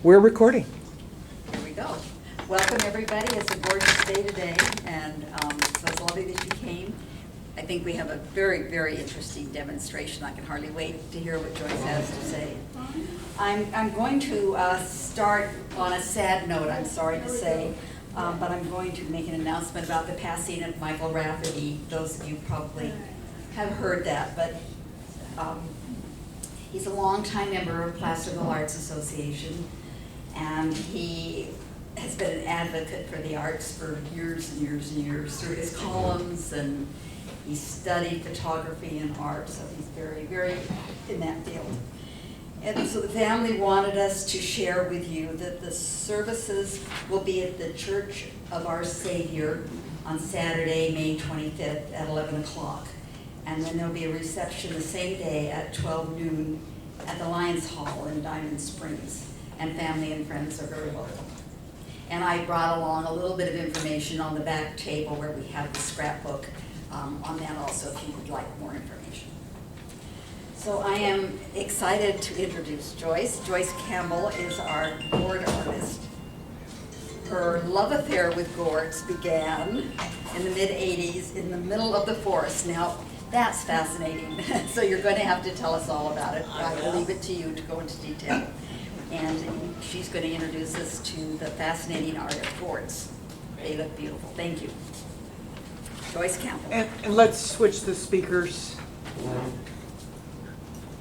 We're recording. Here we go. Welcome, everybody. It's a gorgeous day today, and so it's lovely that you came. I think we have a very, very interesting demonstration. I can hardly wait to hear what Joyce has to say. I'm going to start on a sad note, I'm sorry to say, but I'm going to make an announcement about the passing of Michael Rafferty. Those of you probably have heard that, but he's a longtime member of Placerville Arts Association, and he has been an advocate for the arts for years and years and years through his columns, and he studied photography and art, so he's very, very in that field. And so the family wanted us to share with you that the services will be at the Church of Our Savior on Saturday, May 25th at 11 o'clock. And then there'll be a reception the same day at 12 noon at the Lions Hall in Diamond Springs. And family and friends are very welcome. And I brought along a little bit of information on the back table where we have the scrapbook on that also if you would like more information. So I am excited to introduce Joyce. Joyce Campbell is our Gourd artist. Her love affair with Gourds began in the mid-'80s in the middle of the forest. Now, that's fascinating. So you're going to have to tell us all about it. I will leave it to you to go into detail. And she's going to introduce us to the fascinating art of Gourds. They look beautiful. Thank you. Joyce Campbell. And let's switch the speakers.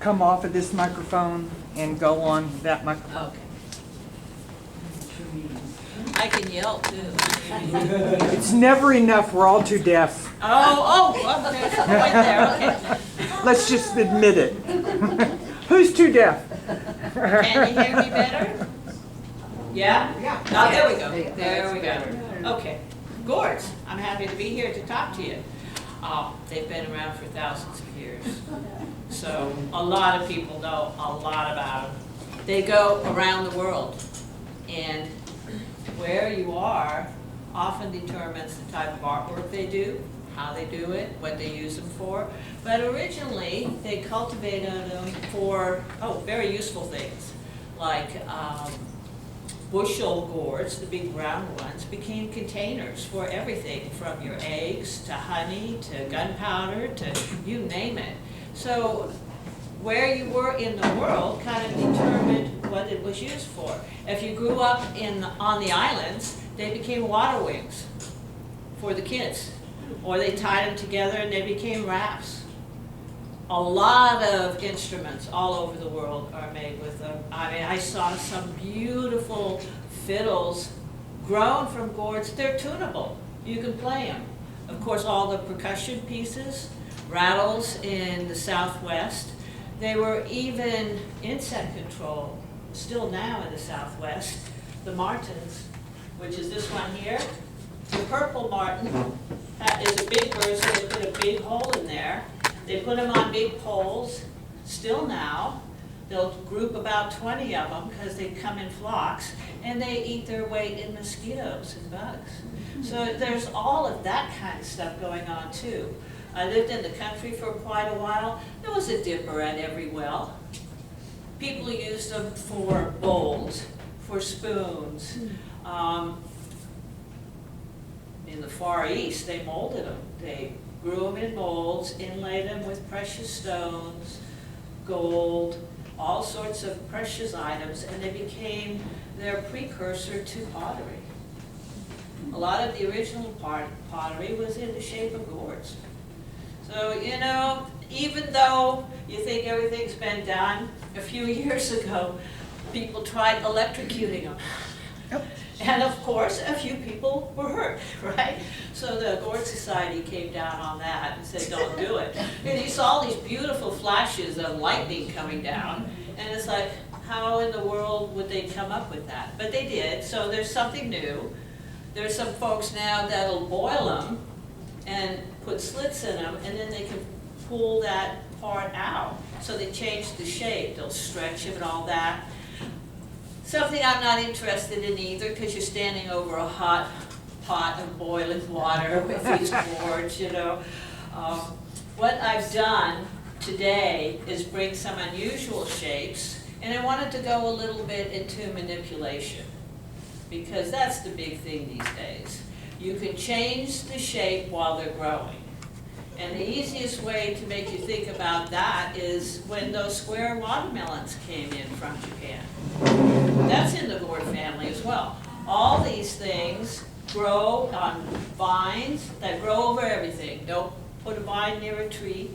Come off of this microphone and go on that microphone. Okay. I can yell too. It's never enough. We're all too deaf. Well, there's a point there. Okay. Let's just admit it. Who's too deaf? Can you hear me better? Yeah? Yeah. Oh, there we go. There we go. Okay. Gourds. I'm happy to be here to talk to you. They've been around for thousands of years. So a lot of people know a lot about them. They go around the world. And where you are often determines the type of artwork they do, how they do it, what they use them for. But originally, they cultivated them for, very useful things. Like bushel gourds, the big round ones, became containers for everything from your eggs to honey to gunpowder to you name it. So where you were in the world kind of determined what it was used for. If you grew up on the islands, they became water wings for the kids. Or they tied them together and they became rafts. A lot of instruments all over the world are made with them. I mean, I saw some beautiful fiddles grown from gourds. They're tunable. You can play them. Of course, all the percussion pieces, rattles in the Southwest. They were even insect control, still now in the Southwest. The martins, which is this one here. The purple martin is a big bird, so they put a big hole in there. They put them on big poles, still now. They'll group about 20 of them because they come in flocks, and they eat their weight in mosquitoes and bugs. So there's all of that kind of stuff going on too. I lived in the country for quite a while. There was a dipper at every well. People used them for bowls, for spoons. In the Far East, they molded them. They grew them in molds, inlaid them with precious stones, gold, all sorts of precious items, and they became their precursor to pottery. A lot of the original pottery was in the shape of gourds. So, even though you think everything's been done, a few years ago, people tried electrocuting them. Yep. And of course, a few people were hurt, right? So the Gourd Society came down on that and said, don't do it. And you saw these beautiful flashes of lightning coming down, and it's like, how in the world would they come up with that? But they did, so there's something new. There's some folks now that'll boil them and put slits in them, and then they can pull that part out. So they change the shape, they'll stretch them and all that. Something I'm not interested in either, because you're standing over a hot pot of boiling water with these gourds, What I've done today is bring some unusual shapes And I wanted to go a little bit into manipulation, because that's the big thing these days. You can change the shape while they're growing. And the easiest way to make you think about that is when those square watermelons came in from Japan. That's in the gourd family as well. All these things grow on vines that grow over everything. Don't put a vine near a tree,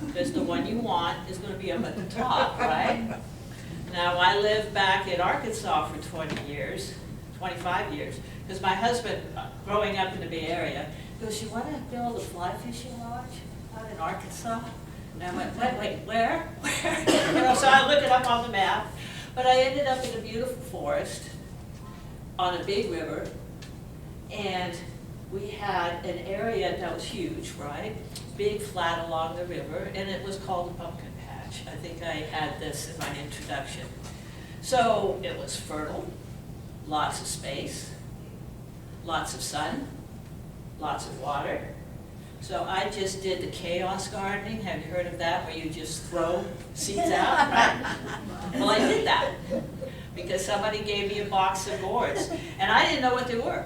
because the one you want is going to be up at the top, right? Now, I lived back in Arkansas for 20 years, 25 years, because my husband, growing up in the Bay Area, goes, "You want to build a fly fishing lodge out in Arkansas?" And I went, wait, where? Where? You know, so I looked it up on the map, but I ended up in a beautiful forest on a big river, and we had an area that was huge, right? Big flat along the river, and it was called a pumpkin patch. I think I had this in my introduction. So it was fertile, lots of space, lots of sun, lots of water. So I just did the chaos gardening. Have you heard of that, where you just throw seeds out? Right? Well, I did that because somebody gave me a box of gourds, and I didn't know what they were.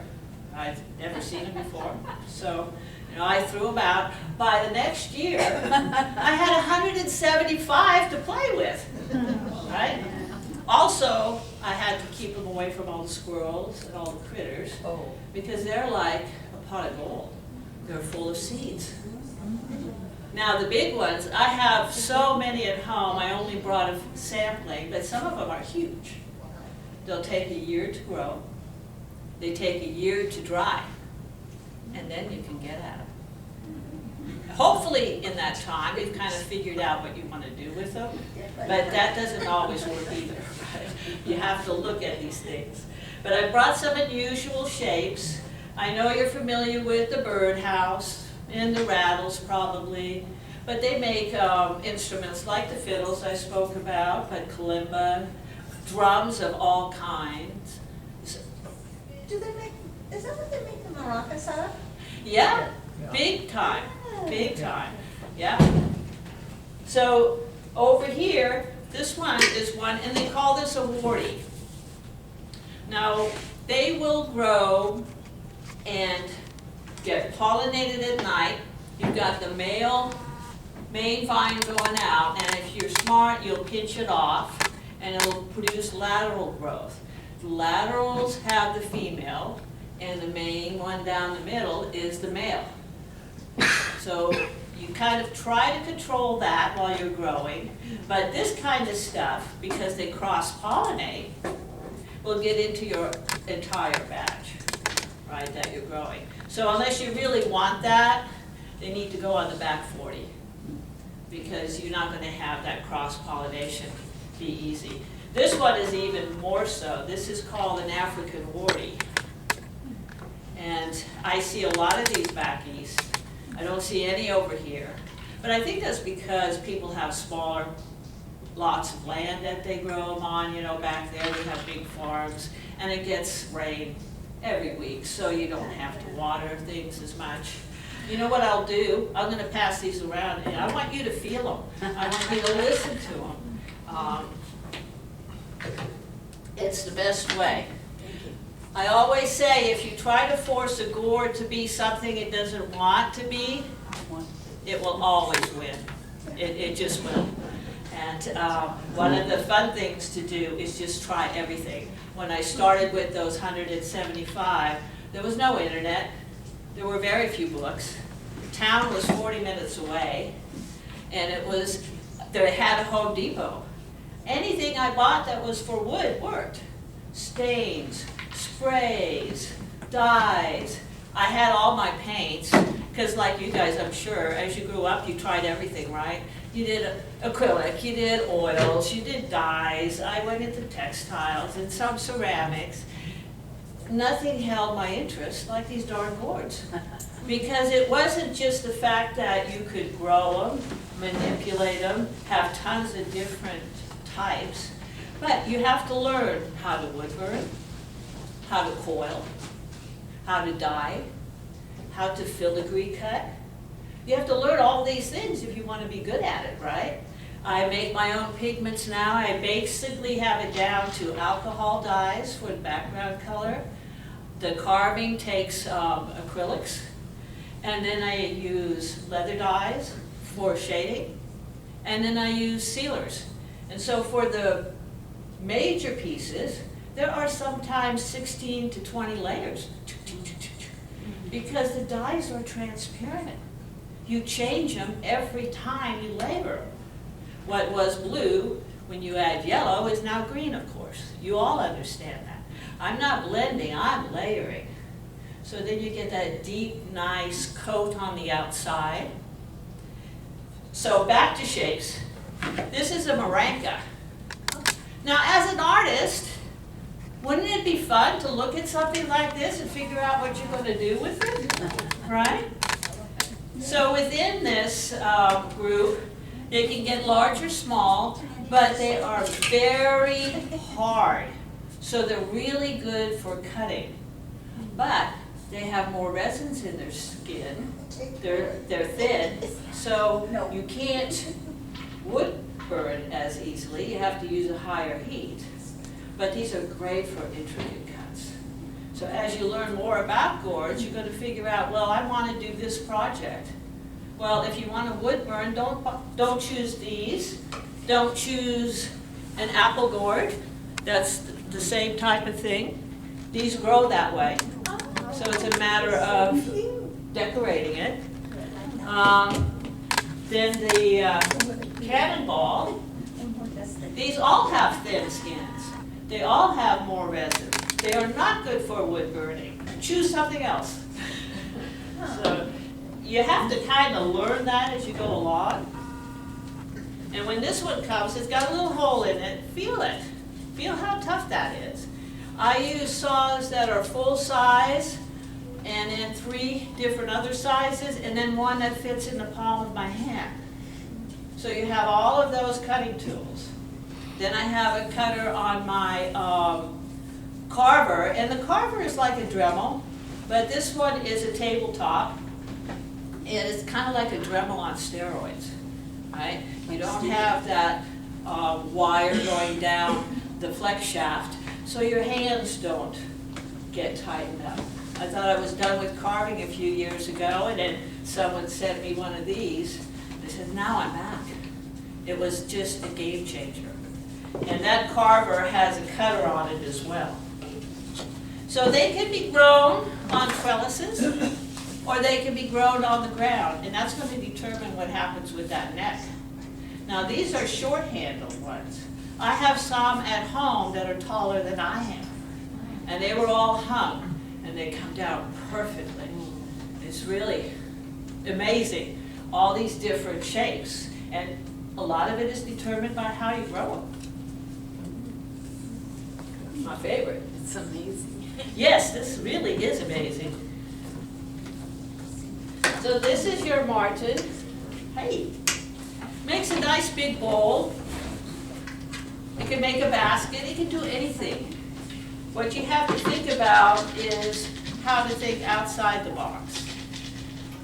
I'd never seen them before. So, you know, I threw them out. By the next year, I had 175 to play with, right? Also, I had to keep them away from all the squirrels and all the critters, because they're like a pot of gold. They're full of seeds. Now the big ones, I have so many at home, I only brought a sampling, but some of them are huge. They'll take a year to grow. They take a year to dry, and then you can get at them. Hopefully in that time, you've kind of figured out what you want to do with them, but that doesn't always work either, right? You have to look at these things. But I brought some unusual shapes. I know you're familiar with the birdhouse and the rattles probably, but they make instruments like the fiddles I spoke about, but kalimba, drums of all kinds. Do they make, is that what they make the maracas out of? Yeah, big time, big time, yeah. So over here, this one is one, and they call this a warty. Now, they will grow and get pollinated at night. You've got the main vine going out, and if you're smart, you'll pinch it off, and it'll produce lateral growth. The laterals have the female, and the main one down the middle is the male. So you kind of try to control that while you're growing, but this kind of stuff, because they cross-pollinate, will get into your entire batch, right, that you're growing. So unless you really want that, they need to go on the back 40, because you're not going to have that cross-pollination be easy. This one is even more so. This is called an African warty. And I see a lot of these back east. I don't see any over here. But I think that's because people have smaller lots of land that they grow them on. You know, back there we have big farms, and it gets rain every week, so you don't have to water things as much. You know what I'll do? I'm going to pass these around, and I want you to feel them. I want you to listen to them. It's the best way. I always say, if you try to force a gourd to be something it doesn't want to be, it will always win. It just will. And one of the fun things to do is just try everything. When I started with those 175, there was no internet. There were very few books. Town was 40 minutes away, and they had a Home Depot. Anything I bought that was for wood worked. Stains, sprays, dyes. I had all my paints, because like you guys, I'm sure, as you grew up, you tried everything, right? You did acrylic, you did oils, you did dyes. I went into textiles and some ceramics. Nothing held my interest like these darn gourds. Because it wasn't just the fact that you could grow them, manipulate them, have tons of different types, but you have to learn how to wood burn, how to coil, how to dye, how to filigree cut. You have to learn all these things if you want to be good at it, right? I make my own pigments now. I basically have it down to alcohol dyes for the background color. The carving takes acrylics. And then I use leather dyes for shading. And then I use sealers. And so for the major pieces, there are sometimes 16 to 20 layers. Because the dyes are transparent. You change them every time you layer. What was blue, when you add yellow, is now green, of course. You all understand that. I'm not blending, I'm layering. So then you get that deep, nice coat on the outside. So back to shapes. This is a maranka. Now, as an artist, wouldn't it be fun to look at something like this and figure out what you're going to do with it, right? So within this group, they can get large or small, but they are very hard. So they're really good for cutting. But they have more resins in their skin. They're thin, so you can't wood burn as easily. You have to use a higher heat. But these are great for intricate cuts. So as you learn more about gourds, you're going to figure out, well, I want to do this project. Well, if you want a wood burn, don't choose these. Don't choose an apple gourd. That's the same type of thing. These grow that way. So it's a matter of decorating it. Then the cannonball, these all have thin skins. They all have more resin. They are not good for wood burning. Choose something else. So you have to kind of learn that as you go along. And when this one comes, it's got a little hole in it. Feel it. Feel how tough that is. I use saws that are full size, and then 3 different other sizes, and then one that fits in the palm of my hand. So you have all of those cutting tools. Then I have a cutter on my carver, and the carver is like a Dremel, but this one is a tabletop, and it's kind of like a Dremel on steroids, right? You don't have that wire going down the flex shaft, so your hands don't get tightened up. I thought I was done with carving a few years ago, and then someone sent me one of these. I said, now I'm back. It was just a game changer. And that carver has a cutter on it as well. So they can be grown on trellises, or they can be grown on the ground, and that's going to determine what happens with that neck. Now these are short-handled ones. I have some at home that are taller than I am, and they were all hung, and they come down perfectly. It's really amazing, all these different shapes, and a lot of it is determined by how you grow them. My favorite. It's amazing. Yes, this really is amazing. So this is your marten. Hey, makes a nice big bowl. It can make a basket. It can do anything. What you have to think about is how to think outside the box.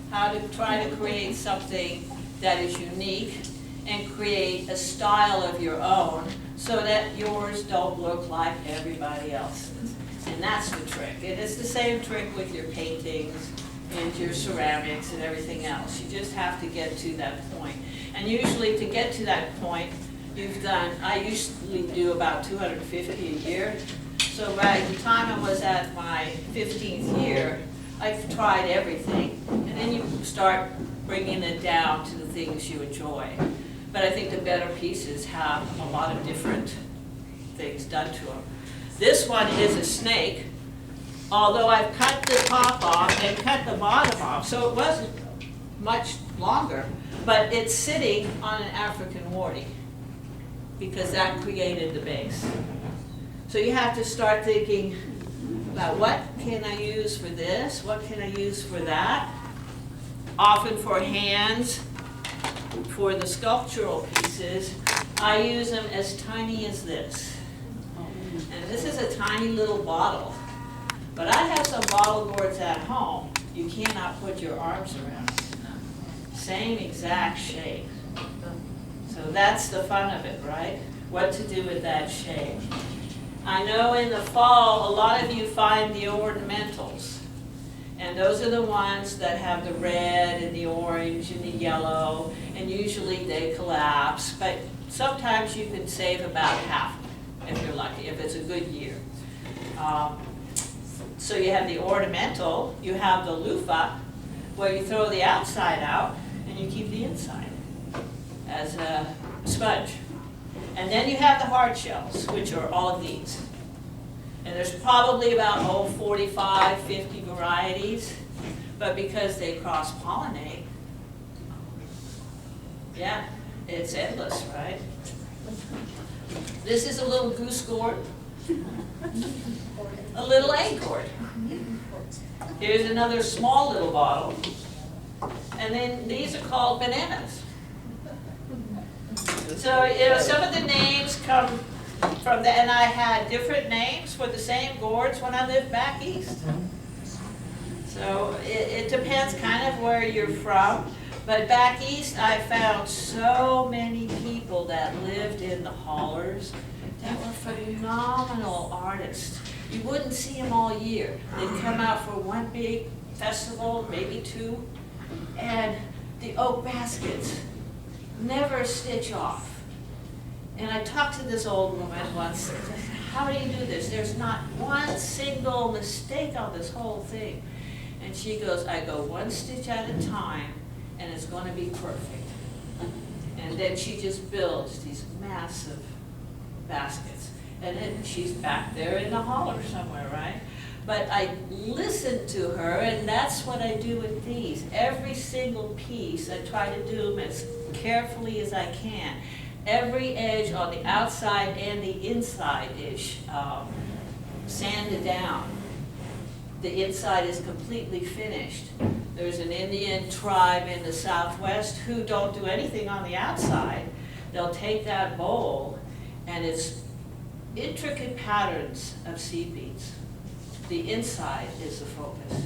How to try to create something that is unique and create a style of your own so that yours don't look like everybody else's. And that's the trick. And it's the same trick with your paintings and your ceramics and everything else. You just have to get to that point. And usually to get to that point, I usually do about 250 a year. So by the time I was at my 15th year, I've tried everything. And then you start bringing it down to the things you enjoy. But I think the better pieces have a lot of different things done to them. This one is a snake, although I've cut the top off and cut the bottom off, so it wasn't much longer, but it's sitting on an African warty because that created the base. So you have to start thinking about what can I use for this, what can I use for that. Often for hands, for the sculptural pieces, I use them as tiny as this. And this is a tiny little bottle. But I have some bottle gourds at home you cannot put your arms around. Same exact shape. So So that's the fun of it, right? What to do with that shade. I know in the fall, a lot of you find the ornamentals. And those are the ones that have the red and the orange and the yellow, and usually they collapse, but sometimes you can save about half if you're lucky, if it's a good year. So you have the ornamental, you have the loofah, where you throw the outside out and you keep the inside as a sponge. And then you have the hard shells, which are all of these. And there's probably about 45, 50 varieties, but because they cross-pollinate, yeah, it's endless, right? This is a little goose gourd, a little egg gourd. Here's another small little bottle. And then these are called bananas. So, you know, some of the names come from the, and I had different names for the same gourds when I lived back east. So it depends kind of where you're from. But back east, I found so many people that lived in the hollers that were phenomenal artists. You wouldn't see them all year. They'd come out for one big festival, maybe two, and the oak baskets never stitch off. And I talked to this old woman once, how do you do this? There's not one single mistake on this whole thing. And she goes, I go one stitch at a time, and it's going to be perfect. And then she just builds these massive baskets. And then she's back there in the holler somewhere, right? But I listened to her, and that's what I do with these. Every single piece, I try to do them as carefully as I can. Every edge on the outside and the inside is sanded down. The inside is completely finished. There's an Indian tribe in the Southwest who don't do anything on the outside. They'll take that bowl, and it's intricate patterns of seed beads. The inside is the focus.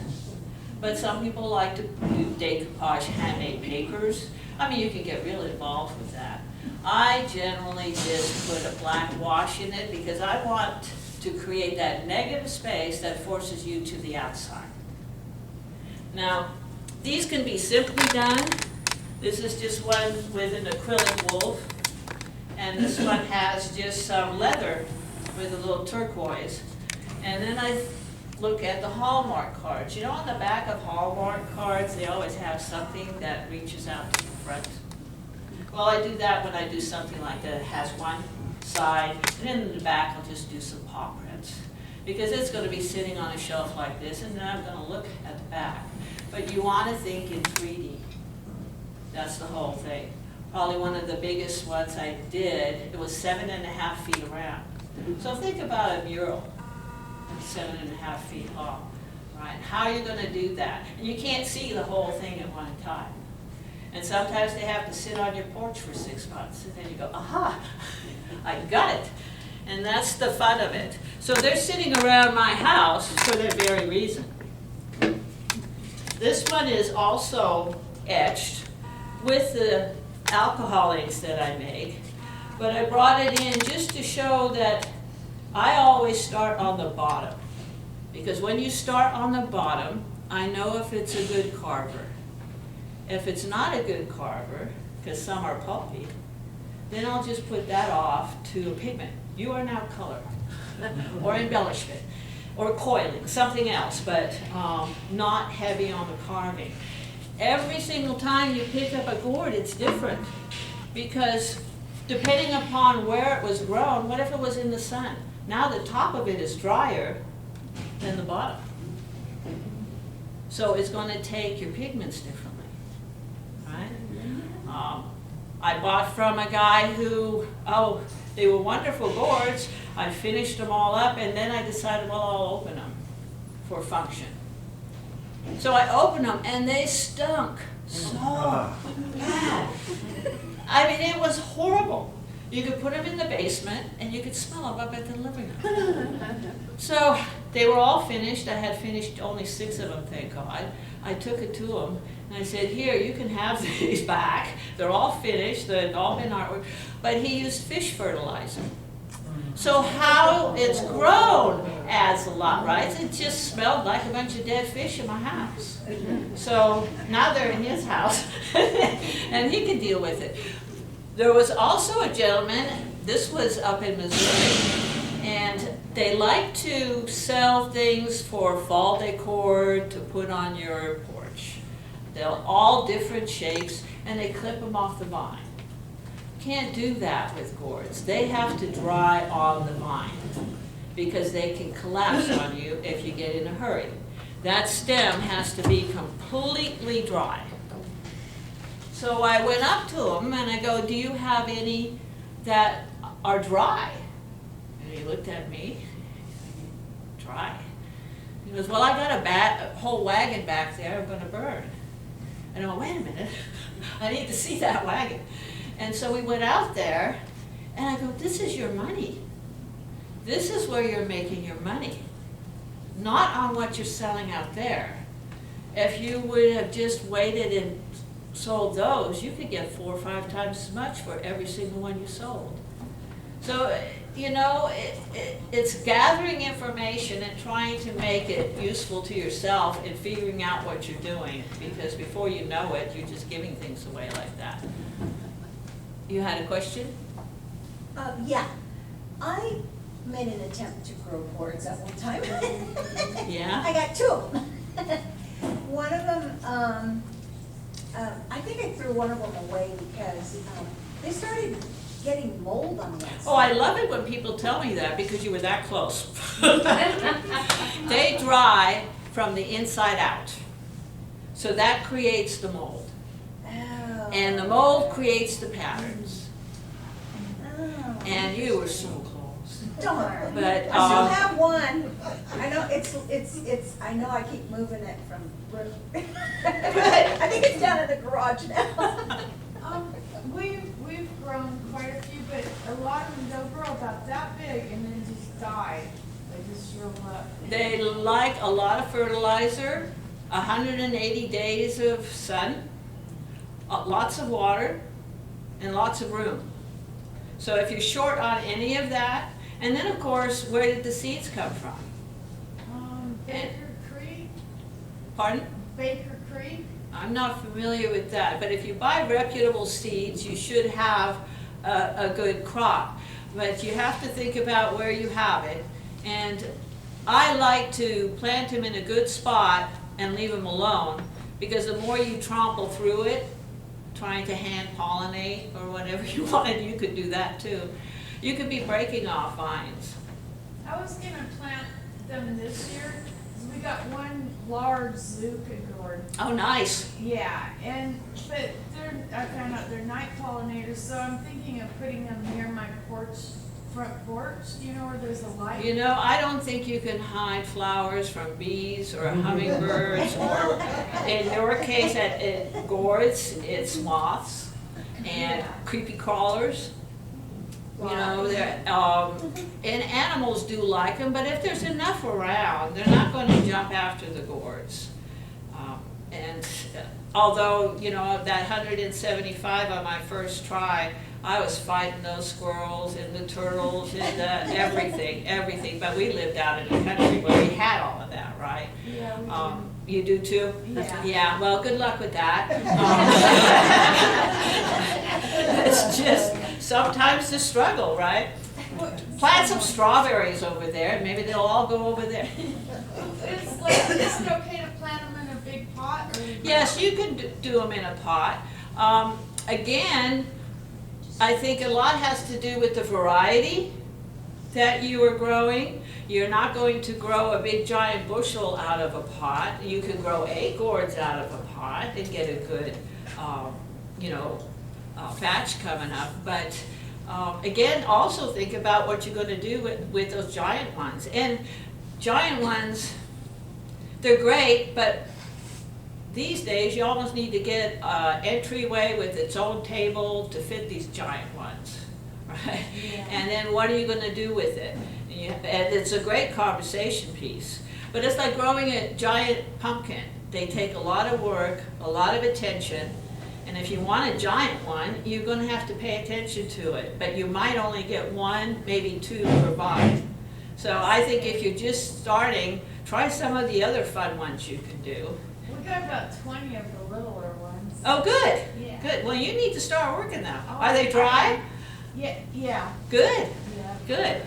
But some people like to do decoupage handmade papers. I mean, you can get really involved with that. I generally just put a black wash in it because I want to create that negative space that forces you to the outside. Now, these can be simply done. This is just one with an acrylic wolf, and this one has just some leather with a little turquoise. And then I look at the Hallmark cards. You know, on the back of Hallmark cards, they always have something that reaches out to the front. Well, I do that when I do something like that. It has one side, and then in the back I'll just do some paw prints. Because it's going to be sitting on a shelf like this, and then I'm going to look at the back. But you want to think in 3D. That's the whole thing. Probably one of the biggest ones I did, it was 7.5 feet around. So think about a mural, 7.5 feet long, right? How are you going to do that? And you can't see the whole thing at one time. And sometimes they have to sit on your porch for 6 months, and then you go, aha, I got it. And that's the fun of it. So they're sitting around my house for that very reason. This one is also etched with the alcohol inks that I make, but I brought it in just to show that I always start on the bottom. Because when you start on the bottom, I know if it's a good carver. If it's not a good carver, because some are pulpy, then I'll just put that off to a pigment. You are now color, or embellishment, or coiling, something else, but not heavy on the carving. Every single time you pick up a gourd, it's different, because depending upon where it was grown, what if it was in the sun? Now the top of it is drier than the bottom. So it's going to take your pigments differently. Right? I bought from a guy who, they were wonderful gourds. I finished them all up, and then I decided, well, I'll open them for function. So I opened them, and they stunk so bad. I mean, it was horrible. You could put them in the basement, and you could smell them up at the living room. So they were all finished. I had finished only 6 of them, thank God. I took it to them, And I said, here, you can have these back. They're all finished, they've all been artwork. But he used fish fertilizer. So how it's grown adds a lot, right? It just smelled like a bunch of dead fish in my house. So now they're in his house, and he can deal with it. There was also a gentleman, this was up in Missouri, and they like to sell things for fall decor to put on your porch. They're all different shapes, and they clip them off the vine. Can't do that with gourds. They have to dry on the vine because they can collapse on you if you get in a hurry. That stem has to be completely dry. So I went up to him and I go, do you have any that are dry? And he looked at me, dry. He goes, well, I got a whole wagon back there I'm gonna burn. And I went, wait a minute, I need to see that wagon. And so we went out there, and I go, this is your money. This is where you're making your money, not on what you're selling out there. If you would have just waited and sold those, you could get 4 or 5 times as much for every single one you sold. So, you know, it's gathering information and trying to make it useful to yourself and figuring out what you're doing, because before you know it, you're just giving things away like that. You had a question? Yeah, I made an attempt to grow gourds at one time. Yeah? I got 2 of them. One of them, I think I threw one of them away because they started getting mold on the outside. Oh, I love it when people tell me that because you were that close. They dry from the inside out. So that creates the mold. And the mold creates the patterns. Oh. And you were so close. Darn. But, I still have one. I know it's, I know I keep moving it from, I think it's down in the garage now. We've grown quite a few, but a lot of them don't grow about that big and then just die. They just shrivel up. They like a lot of fertilizer, 180 days of sun, lots of water, and lots of room. So if you're short on any of that, and then of course, where did the seeds come from? Baker Creek, Pardon? Baker Creek. I'm not familiar with that, but if you buy reputable seeds, you should have a good crop. But you have to think about where you have it. And I like to plant them in a good spot and leave them alone, because the more you trample through it, trying to hand pollinate or whatever you wanted, you could do that too. You could be breaking off vines. I was gonna plant them this year, 'cause we got one large Zucca gourd. Oh, nice. Yeah, but I found out they're night pollinators, so I'm thinking of putting them near my front porch, you know, where there's a light. You know, I don't think you can hide flowers from bees or hummingbirds, or in your case at Gourd's, it's moths and creepy crawlers. You know, and animals do like them, but if there's enough around, they're not going to jump after the gourds. Although, you know, that 175 on my first try, I was fighting those squirrels and the turtles and everything. But we lived out in the country where we had all of that, right? Yeah, we You do too? Yeah. Yeah, well, good luck with that. It's just sometimes the struggle, right? Plant some strawberries over there, and maybe they'll all go over there. Is it okay to plant them in a big pot? Or Yes, you can do them in a pot. Again, I think a lot has to do with the variety that you are growing. You're not going to grow a big giant bushel out of a pot. You can grow 8 gourds out of a pot and get a good, batch coming up. But again, also think about what you're going to do with those giant ones. And giant ones, they're great, but these days you almost need to get an entryway with its own table to fit these giant ones, right? Yeah. And then what are you going to do with it? And it's a great conversation piece. But it's like growing a giant pumpkin. They take a lot of work, a lot of attention, and if you want a giant one, you're gonna have to pay attention to it. But you might only get one, maybe two per vine. So I think if you're just starting, try some of the other fun ones you can do. We got about 20 of the littler ones. Oh, good, Yeah. good. Well, you need to start working them. Oh, Are they dry? Yeah. Good, Yeah. good.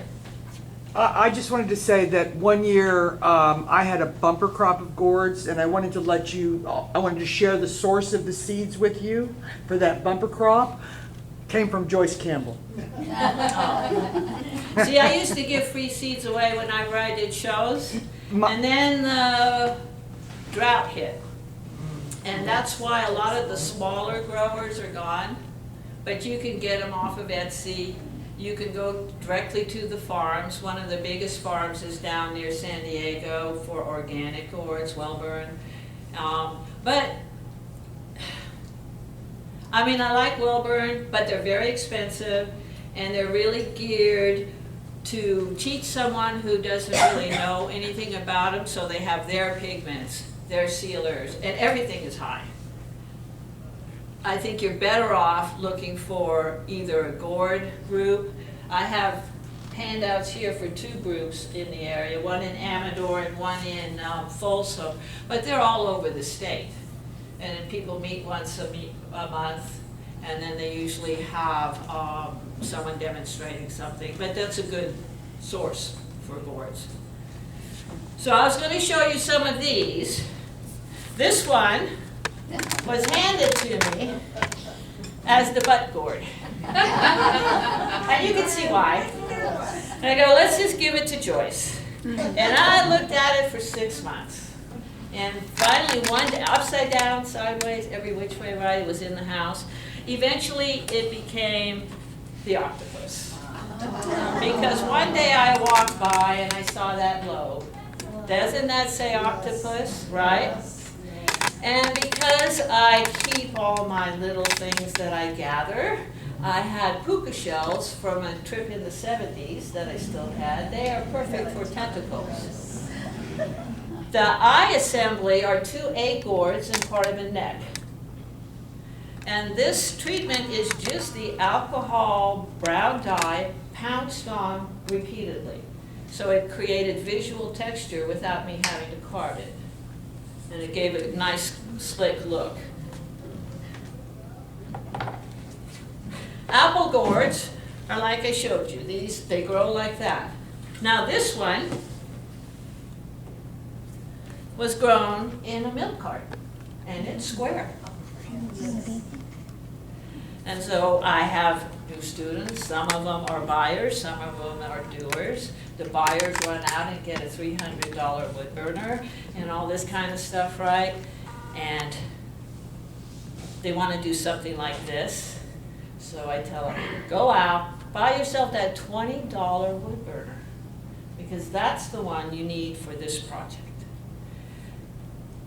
I just wanted to say that one year, I had a bumper crop of gourds, and I wanted to share the source of the seeds with you for that bumper crop. Came from Joyce Campbell. See, I used to give free seeds away whenever I did shows, My- and then the drought hit. And that's why a lot of the smaller growers are gone, but you can get them off of Etsy. You can go directly to the farms. One of the biggest farms is down near San Diego for organic gourds, Wellburn. But, I mean, I like Wellburn, but they're very expensive, and they're really geared to teach someone who doesn't really know anything about them, so they have their pigments, their sealers, and everything is high. I think you're better off looking for either a Gourd group. I have handouts here for two groups in the area, one in Amador and one in Folsom, but they're all over the state. And then people meet once a month, and then they usually have someone demonstrating something, but that's a good source for gourds. So I was going to show you some of these. This one was handed to me as the butt gourd. And you can see why. And I go, let's just give it to Joyce. And I looked at it for 6 months. And finally one day, upside down, sideways, every which way right, it was in the house. Eventually it became the octopus. Because one day I walked by and I saw that lobe. Doesn't that say octopus, right? And because I keep all my little things that I gather, I had puka shells from a trip in the 70s that I still had. They are perfect for tentacles. The eye assembly are 2 egg gourds and part of a neck. And this treatment is just the alcohol brown dye pounced on repeatedly. So it created visual texture without me having to carve it. And it gave it a nice, slick look. Apple gourds are like I showed you. These, they grow like that. Now this one was grown in a milk carton, and it's square. And so I have new students. Some of them are buyers, some of them are doers. The buyers run out and get a $300 wood burner and all this kind of stuff, right? And they want to do something like this. So I tell them, go out, buy yourself that $20 wood burner, because that's the one you need for this project.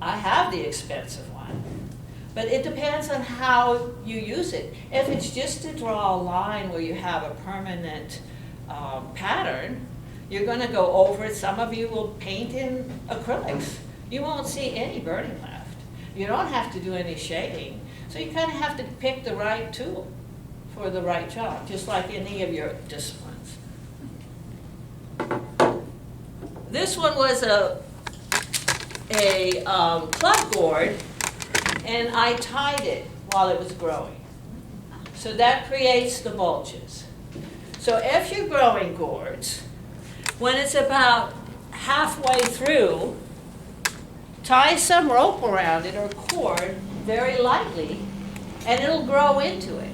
I have the expensive one, but it depends on how you use it. If it's just to draw a line where you have a permanent pattern, you're going to go over it. Some of you will paint in acrylics. You won't see any burning left. You don't have to do any shading. So you kind of have to pick the right tool for the right job, just like any of your disciplines. This one was a plug gourd, and I tied it while it was growing. So that creates the bulges. So if you're growing gourds, when it's about halfway through, tie some rope around it or cord very lightly, and it'll grow into it.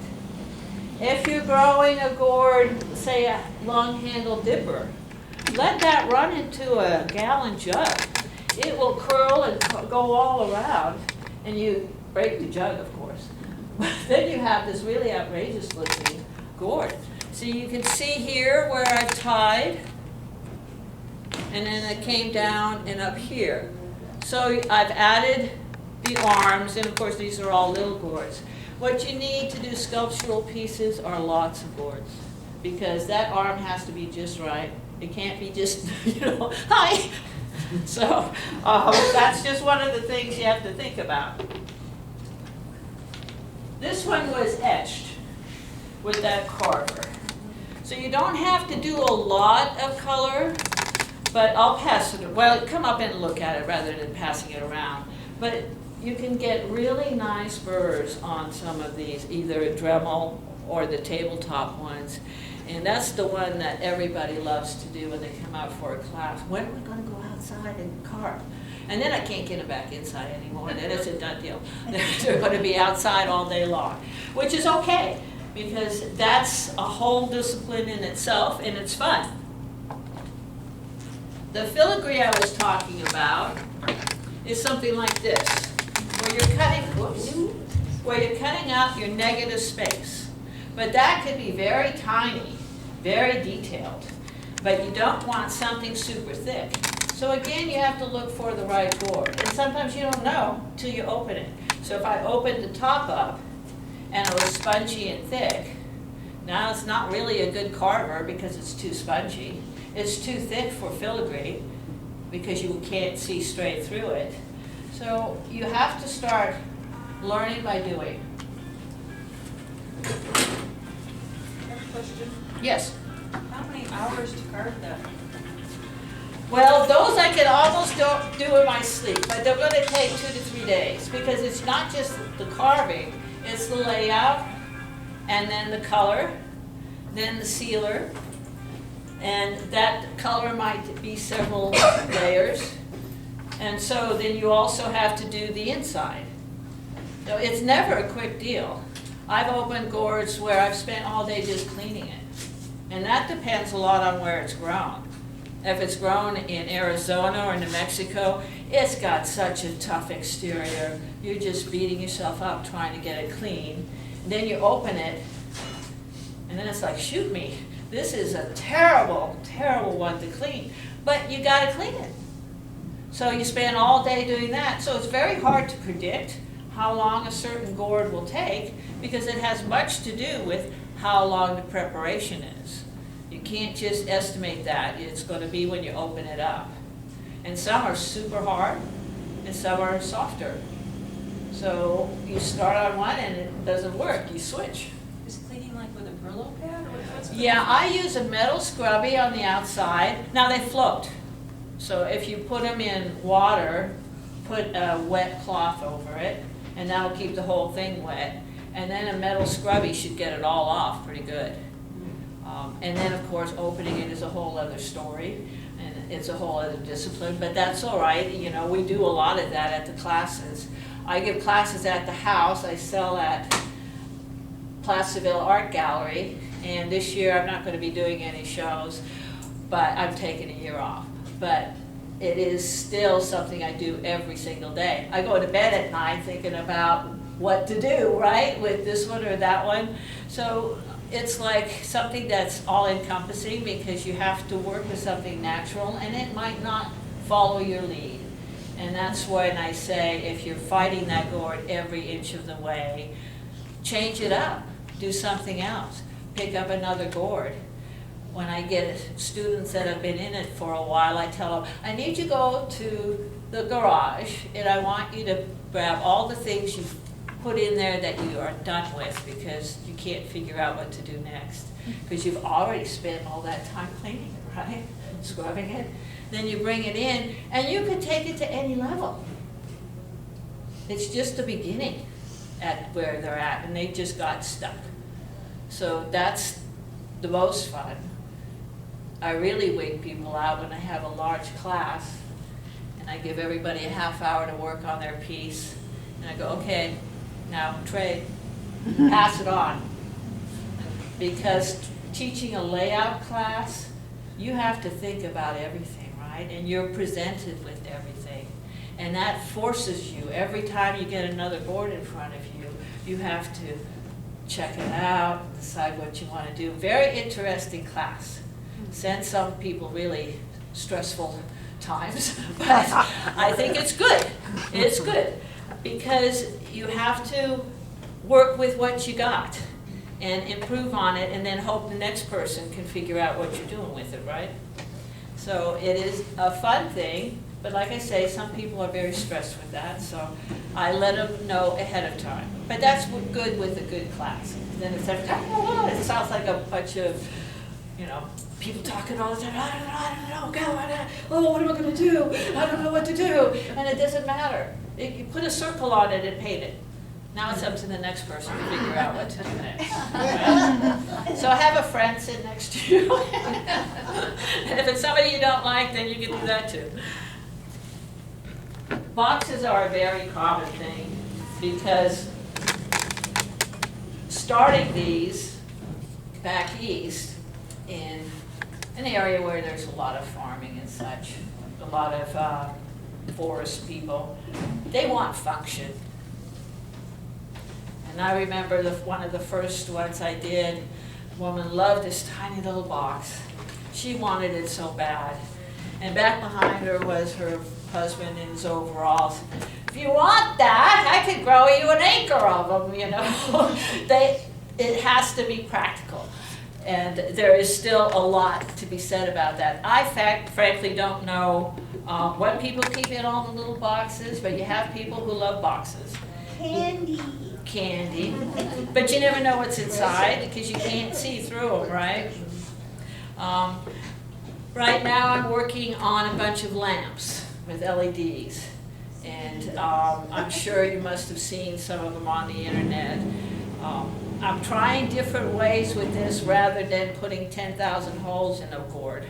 If you're growing a gourd, say a long-handled dipper, let that run into a gallon jug. It will curl and go all around, and you break the jug, of course. Then you have this really outrageous looking gourd. So you can see here where I've tied, and then it came down and up here. So I've added the arms, and of course these are all little gourds. What you need to do sculptural pieces are lots of gourds, because that arm has to be just right. It can't be just, hi. So that's just one of the things you have to think about. This one was etched with that carver. So you don't have to do a lot of color, but I'll pass it, well, come up and look at it rather than passing it around. But you can get really nice burrs on some of these, either Dremel or the tabletop ones. And that's the one that everybody loves to do when they come out for a class. When are we going to go outside and carve? And then I can't get them back inside anymore. Then it's a done deal. They're going to be outside all day long, which is okay, because that's a whole discipline in itself, and it's fun. The filigree I was talking about is something like this, where you're cutting, where you're cutting out your negative space. But that could be very tiny, very detailed, but you don't want something super thick. So again, you have to look for the right gourd, and sometimes you don't know till you open it. So if I opened the top up and it was spongy and thick, now it's not really a good carver because it's too spongy. It's too thick for filigree because you can't see straight through it. So you have to start learning by doing. Question, Yes? how many hours to carve that? Well, those I could almost do in my sleep, but they're gonna take 2 to 3 days, because it's not just the carving, it's the layout, and then the color, then the sealer, and that color might be several layers. And so then you also have to do the inside. So it's never a quick deal. I've opened gourds where I've spent all day just cleaning it. And that depends a lot on where it's grown. If it's grown in Arizona or New Mexico, it's got such a tough exterior. You're just beating yourself up trying to get it clean. And then you open it, and then it's like, shoot me. This is a terrible, terrible one to clean. But you gotta clean it. So you spend all day doing that. So it's very hard to predict how long a certain gourd will take, because it has much to do with how long the preparation is. You can't just estimate that. It's going to be when you open it up. And some are super hard, and some are softer. So you start on one and it doesn't work, you switch. Is cleaning like with a Brillo pad, or what's the? Yeah, I use a metal scrubby on the outside. Now they float. So if you put them in water, put a wet cloth over it, and that'll keep the whole thing wet. And then a metal scrubby should get it all off pretty good. And then, of course, opening it is a whole other story, and it's a whole other discipline, but that's all right. You know, we do a lot of that at the classes. I give classes at the house. I sell at Placerville Art Gallery, and this year I'm not going to be doing any shows, but I'm taking a year off. But it is still something I do every single day. I go to bed at night thinking about what to do, right, with this one or that one. So it's like something that's all-encompassing, because you have to work with something natural, and it might not follow your lead. And that's when I say, if you're fighting that gourd every inch of the way, change it up, do something else, pick up another gourd. When I get students that have been in it for a while, I tell them, I need you to go to the garage, and I want you to grab all the things you've put in there that you are done with, because you can't figure out what to do next, because you've already spent all that time cleaning it, right? Scrubbing it. Then you bring it in, and you can take it to any level. It's just the beginning at where they're at, and they just got stuck. So that's the most fun. I really wig people out when I have a large class, and I give everybody a half hour to work on their piece, and I go, okay, now trade, pass it on. Because teaching a layout class, you have to think about everything, right? And you're presented with everything. And that forces you, every time you get another board in front of you, you have to check it out, decide what you want to do. Very interesting class. Send some people really stressful times, but I think it's good. It's good, because you have to work with what you got and improve on it, and then hope the next person can figure out what you're doing with it, right? So it is a fun thing, But like I say, some people are very stressed with that, so I let them know ahead of time. But that's good with a good class. Then it's every time, oh, it sounds like a bunch of, you know, people talking all the time, I don't know, God, oh, what am I gonna do? I don't know what to do. And it doesn't matter. You put a circle on it and paint it. Now it's up to the next person to figure out what to do next. Right? So have a friend sit next to you. And if it's somebody you don't like, then you can do that too. Boxes are a very common thing because starting these back east in an area where there's a lot of farming and such, a lot of forest people, they want function. And I remember one of the first ones I did, a woman loved this tiny little box. She wanted it so bad. And back behind her was her husband in his overalls. If you want that, I could grow you an acre of them, you know. It has to be practical. And there is still a lot to be said about that. I frankly don't know what people keep in all the little boxes, but you have people who love boxes. Candy, but you never know what's inside because you can't see through them, right? Right now I'm working on a bunch of lamps with LEDs, and I'm sure you must have seen some of them on the internet. I'm trying different ways with this rather than putting 10,000 holes in a gourd.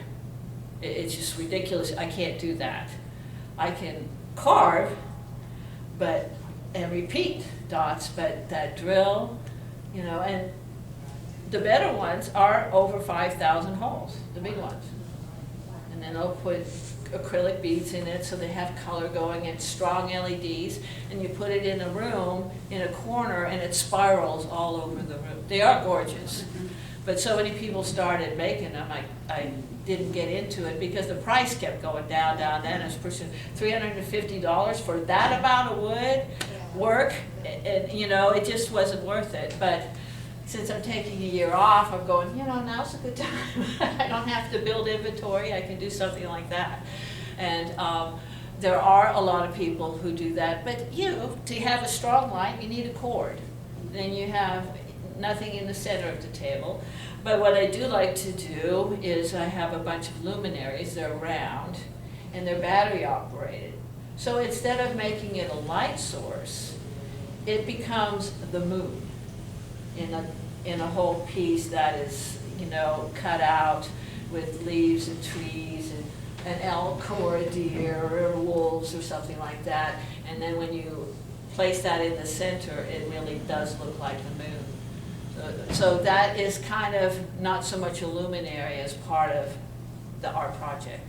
It's just ridiculous. I can't do that. I can carve, and repeat dots, but that drill, you know, and the better ones are over 5,000 holes, the big ones. And then they'll put acrylic beads in it so they have color going and strong LEDs, and you put it in a room, in a corner, and it spirals all over the room. They are gorgeous. But so many people started making them, I didn't get into it because the price kept going down, and it's pushing $350 for that amount of wood work, and you know, it just wasn't worth it. But since I'm taking a year off, I'm going, you know, now's a good time. I don't have to build inventory, I can do something like that. And there are a lot of people who do that, but you know, to have a strong light, you need a cord. Then you have nothing in the center of the table. But what I do like to do is I have a bunch of luminaries, they're round, and they're battery operated. So instead of making it a light source, it becomes the moon in a whole piece that is, you know, cut out with leaves and trees and an elk or a deer or wolves or something like that. And then when you place that in the center, it really does look like the moon. So that is kind of not so much a luminary as part of our project.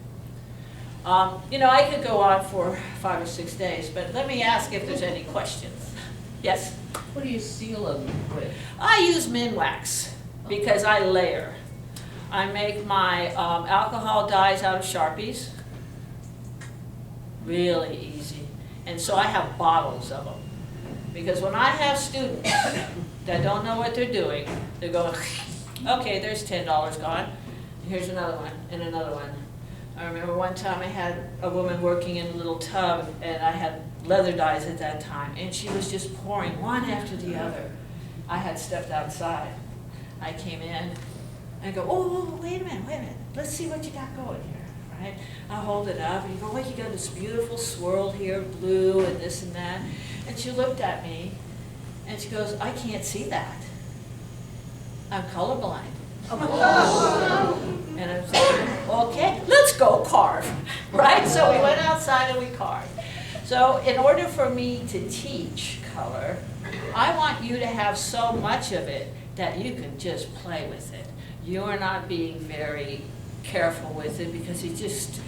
You know, I could go on for 5 or 6 days, but let me ask if there's any questions. Yes? What do you seal them with? I use Minwax because I layer. I make my alcohol dyes out of Sharpies. Really easy. And so I have bottles of them. Because when I have students that don't know what they're doing, they're going, okay, there's $10 gone. Here's another one and another one. I remember one time I had a woman working in a little tub, and I had leather dyes at that time, and she was just pouring one after the other. I had stepped outside. I came in, and I go, oh, wait a minute, let's see what you got going here, right? I hold it up, and you go, well, you got this beautiful swirl here, blue, and this and that. And she looked at me, and she goes, I can't see that. I'm colorblind. And I'm saying, okay, let's go carve, right? So we went outside and we carved. So in order for me to teach color, I want you to have so much of it that you can just play with it. You are not being very careful with it because you're just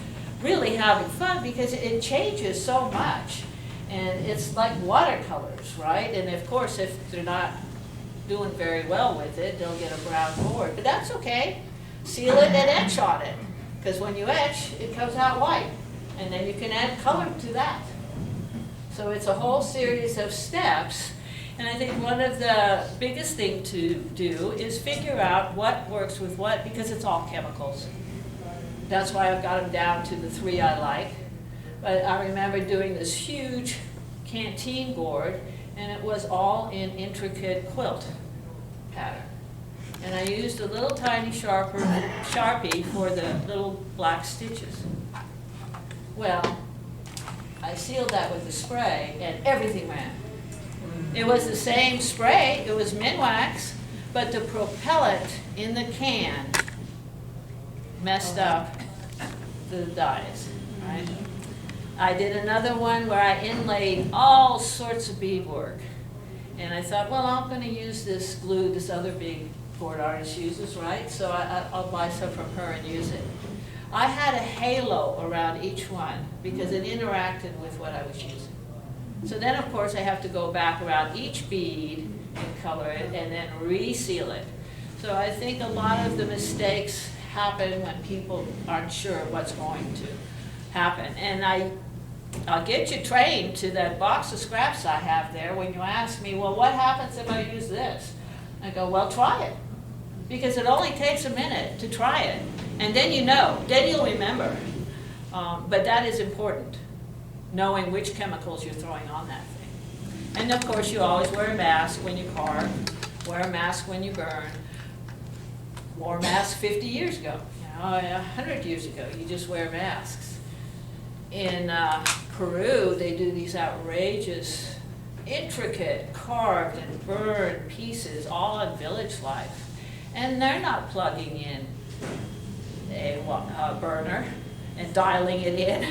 really having fun because it changes so much. And it's like watercolors, right? And of course, if they're not doing very well with it, they'll get a brown board. But that's okay. Seal it and etch on it. Because when you etch, it comes out white. And then you can add color to that. So it's a whole series of steps. And I think one of the biggest things to do is figure out what works with what, because it's all chemicals. That's why I've got them down to the 3 I like. But I remember doing this huge canteen gourd, and it was all in intricate quilt pattern. And I used a little tiny Sharpie for the little black stitches. Well, I sealed that with the spray, and everything ran. It was the same spray, it was Minwax, but the propellant in the can messed up the dyes, right? I did another one where I inlaid all sorts of beadwork. And I thought, well, I'm gonna use this glue this other big gourd artist uses, right? So I'll buy some from her and use it. I had a halo around each one because it interacted with what I was using. So then, of course, I have to go back around each bead and color it and then reseal it. So I think a lot of the mistakes happen when people aren't sure what's going to happen. And I'll get you trained to that box of scraps I have there when you ask me, well, what happens if I use this? I go, well, try it. Because it only takes a minute to try it. And then you know, then you'll remember. But that is important, knowing which chemicals you're throwing on that thing. And of course, you always wear a mask when you carve, wear a mask when you burn. Wore masks 50 years ago, 100 years ago, you just wear masks. In Peru, they do these outrageous, intricate, carved and burned pieces, all on Village Life. And they're not plugging in a burner and dialing it in.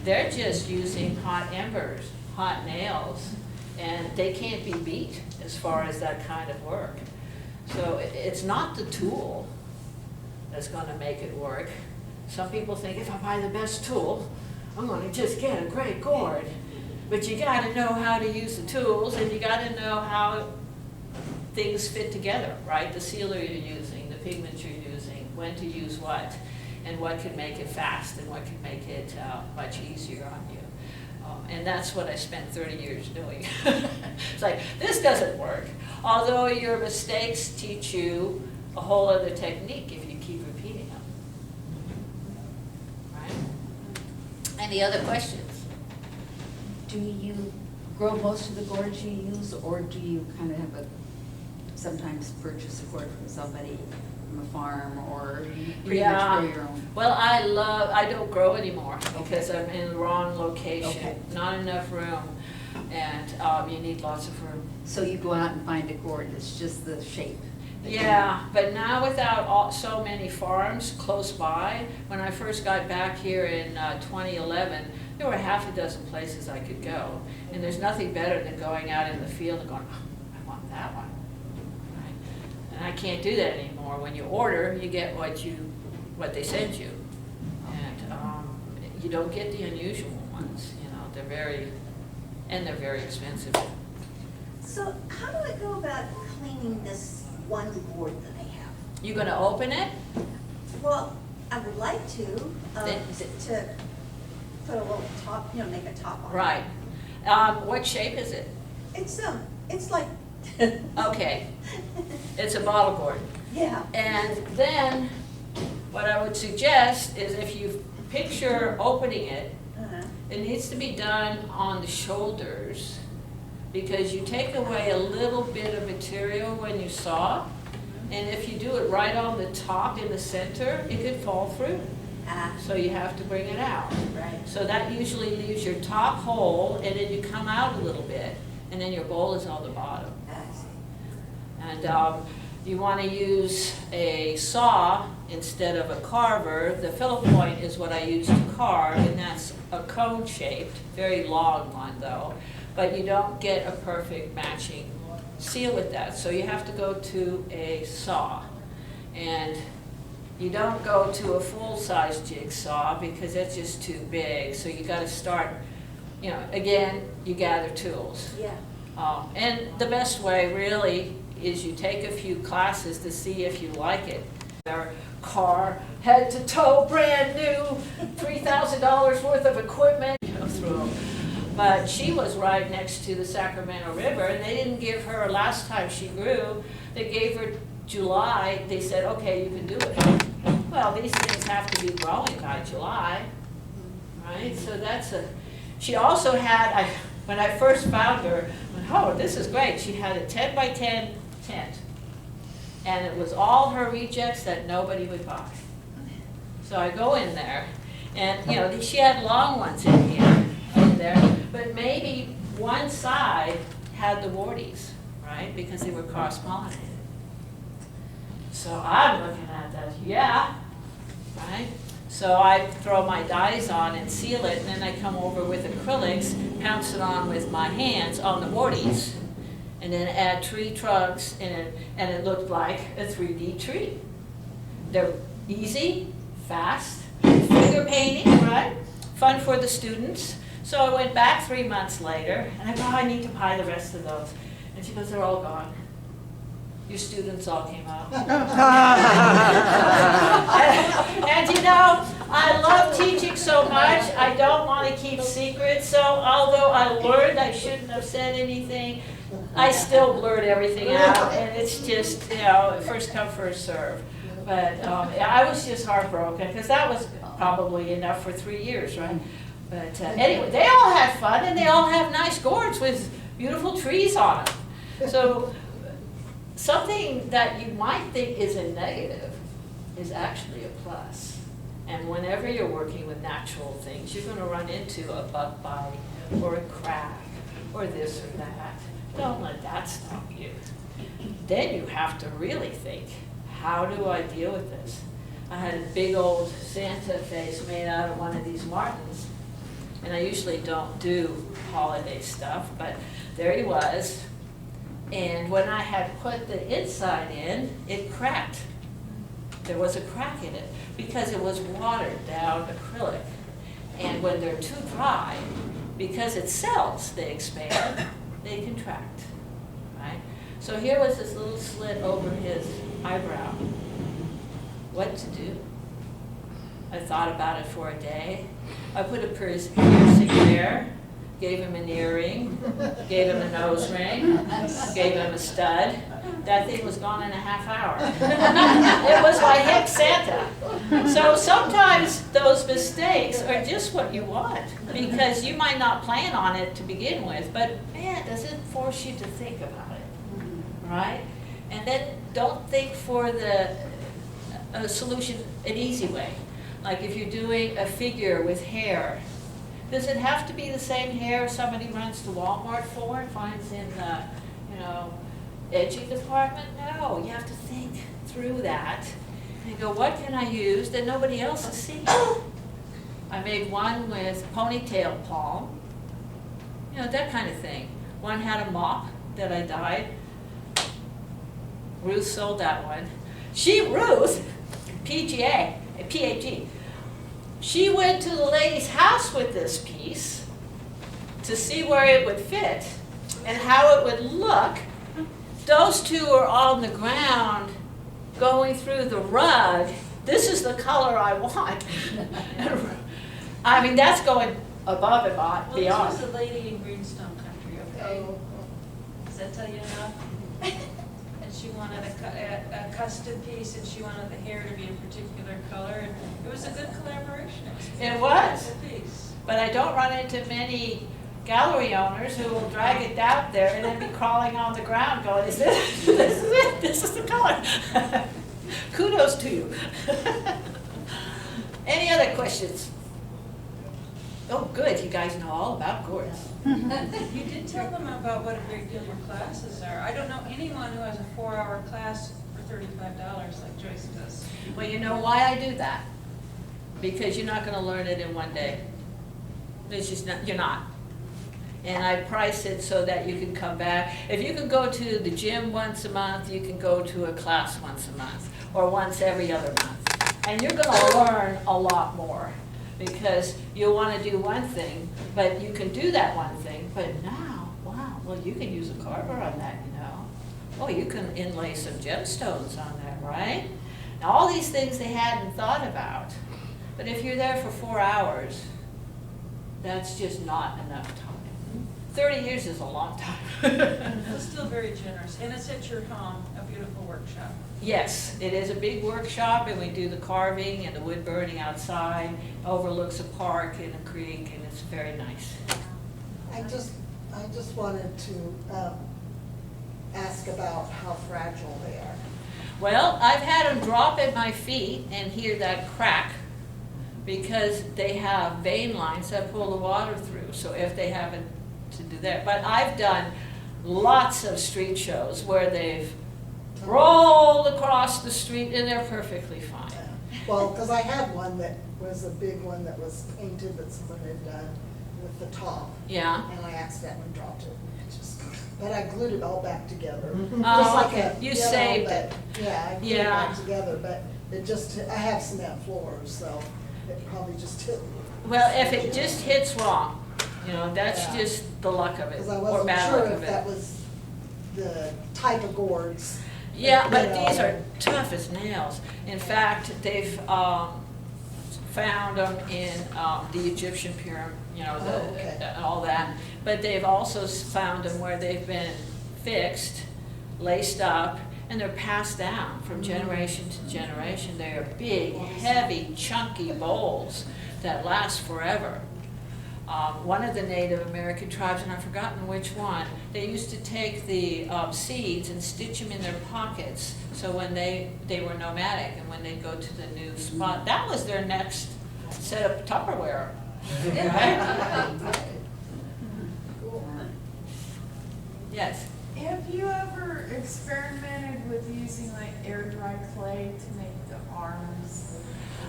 They're just using hot embers, hot nails, and they can't be beat as far as that kind of work. So it's not the tool that's going to make it work. Some people think if I buy the best tool, I'm going to just get a great gourd. But you got to know how to use the tools, and you got to know how things fit together, right? The sealer you're using, the pigment you're using, when to use what, and what can make it fast and what can make it much easier on you. And that's what I spent 30 years doing. It's like, this doesn't work. Although your mistakes teach you a whole other technique if you keep repeating them. Right? Any other questions? Do you grow most of the gourds you use, or do you kind of have sometimes purchase a gourd from somebody from a farm, or you pretty much grow your own? Well, I don't grow anymore because I'm in the wrong location. Okay. Not enough room, and you need lots of room. So you go out and find a gourd, it's just the shape? Yeah, but now without so many farms close by, when I first got back here in 2011, there were half a dozen places I could go. And there's nothing better than going out in the field and going, oh, I want that one. Right? And I can't do that anymore. When you order, you get what they send you. And you don't get the unusual ones. They're very expensive. So how do I go about cleaning this one gourd that I have? You gonna open it? Well, I would like to Then- put a little top, make a top on it. Right. What shape is it? It's like, Okay, it's a bottle gourd. yeah. And then, what I would suggest is if you picture opening it, Uh-huh. it needs to be done on the shoulders, because you take away a little bit of material when you saw, and if you do it right on the top in the center, it could fall through. So you have to bring it out. Right. So that usually leaves your top whole, and then you come out a little bit, and then your bowl is on the bottom. I see. And you want to use a saw instead of a carver. The Phillip point is what I use to carve, and that's a cone shaped, very long one though, but you don't get a perfect matching seal with that. So you have to go to a saw. And you don't go to a full-size jigsaw because that's just too big. So you got to start, again, you gather tools. Yeah. And the best way really is you take a few classes to see if you like it. Our car, head to toe, brand new, $3,000 worth of equipment. But she was right next to the Sacramento River, and they didn't give her, last time she grew, they gave her July. They said, okay, you can do it. Well, these things have to be growing by July, right? So she also had, when I first found her, I went, oh, this is great. She had a 10 by 10 tent. And it was all her rejects that nobody would buy. So I go in there, and she had long ones in there, but maybe one side had the warties, right? Because they were cross-pollinated. So I'm looking at that, yeah, right? So I throw my dyes on and seal it, and then I come over with acrylics, pounce it on with my hands on the warties, and then add tree trunks in it, and it looked like a 3D tree. They're easy, fast, finger painting, right? Fun for the students. So I went back 3 months later, and I go, I need to buy the rest of those. And she goes, they're all gone. Your students all came out. And I love teaching so much, I don't want to keep secrets. So although I learned I shouldn't have said anything, I still blurt everything out. And it's just, first come, first serve. But I was just heartbroken, because that was probably enough for 3 years, right? But anyway, they all had fun, and they all have nice gourds with beautiful trees on them. So something that you might think is a negative is actually a plus. And whenever you're working with natural things, you're going to run into a bug bite or a crack or this or that. Don't let that stop you. Then you have to really think, how do I deal with this? I had a big old Santa face made out of one of these martins. And I usually don't do holiday stuff, but there he was. And when I had put the inside in, it cracked. There was a crack in it because it was watered down acrylic. And when they're too dry, because it's cells, they expand, they contract, right? So here was this little slit over his eyebrow. What to do? I thought about it for a day. I put a piercing there, gave him an earring, gave him a nose ring, gave him a stud. That thing was gone in a half hour. It was my hip Santa. So sometimes those mistakes are just what you want, because you might not plan on it to begin with, but man, does it force you to think about it, right? And then don't think for the solution an easy way. Like if you're doing a figure with hair, does it have to be the same hair somebody runs to Walmart for and finds in the, edging department? No, you have to think through that and go, what can I use that nobody else is seeing? I made one with ponytail palm, that kind of thing. One had a mop that I dyed. Ruth sold that one. Ruth, PAG, she went to the lady's house with this piece to see where it would fit and how it would look. Those two are on the ground going through the rug. This is the color I want. I mean, that's going above and beyond. Well, this was a lady in Greenstone Country, okay? Does that tell you enough? And she wanted a custom piece, and she wanted the hair to be a particular color, and it was a good collaboration. It was. A piece. But I don't run into many gallery owners who will drag it down there and then be crawling on the ground going, this is it, this is the color. Kudos to you. Any other questions? Oh, good, you guys know all about gourds. You did tell them about what a great deal your classes are. I don't know anyone who has a 4-hour class for $35 like Joyce does. Well, you know why I do that? Because you're not going to learn it in one day. It's just not, you're not. And I price it so that you can come back. If you can go to the gym once a month, you can go to a class once a month or once every other month. And you're going to learn a lot more, because you'll want to do one thing, but you can do that one thing. But now, wow, well, you can use a carver on that, Oh, you can inlay some gemstones on that, right? Now, all these things they hadn't thought about. But if you're there for 4 hours, that's just not enough time. 30 years is a long time. It's still very generous, and it's at your home, a beautiful workshop. Yes, it is a big workshop, and we do the carving and the wood burning outside, overlooks a park and a creek, and it's very nice. I just wanted to ask about how fragile they are. Well, I've had them drop at my feet and hear that crack because they have vein lines that pull the water through. So if they happen to do that, but I've done lots of street shows where they've rolled across the street and they're perfectly fine. Well, because I had one that was a big one that was painted that someone had done with the top, Yeah. and I accidentally dropped it. But I glued it all back together. Oh, Just like okay. a, You know, saved but- it. Yeah, I glued it Yeah. back together, but it just, I have cement floors, so it probably just hit. Well, if it just hits wrong, you know, that's Yeah. just the luck of it, Because I or wasn't bad sure luck if of that it. was the type of gourds. Yeah, you but know. these are tough as nails. In fact, they've found them in the Egyptian pyramid, you know, Oh, okay. all that. But they've also found them where they've been fixed, laced up, and they're passed down from generation to generation. They are big, heavy, chunky bowls that last forever. One of the Native American tribes, and I've forgotten which one, they used to take the seeds and stitch them in their pockets. So when they were nomadic, and when they'd go to the new spot, that was their next set of Tupperware. Yes. Have you ever experimented with using like air dry clay to make the arms?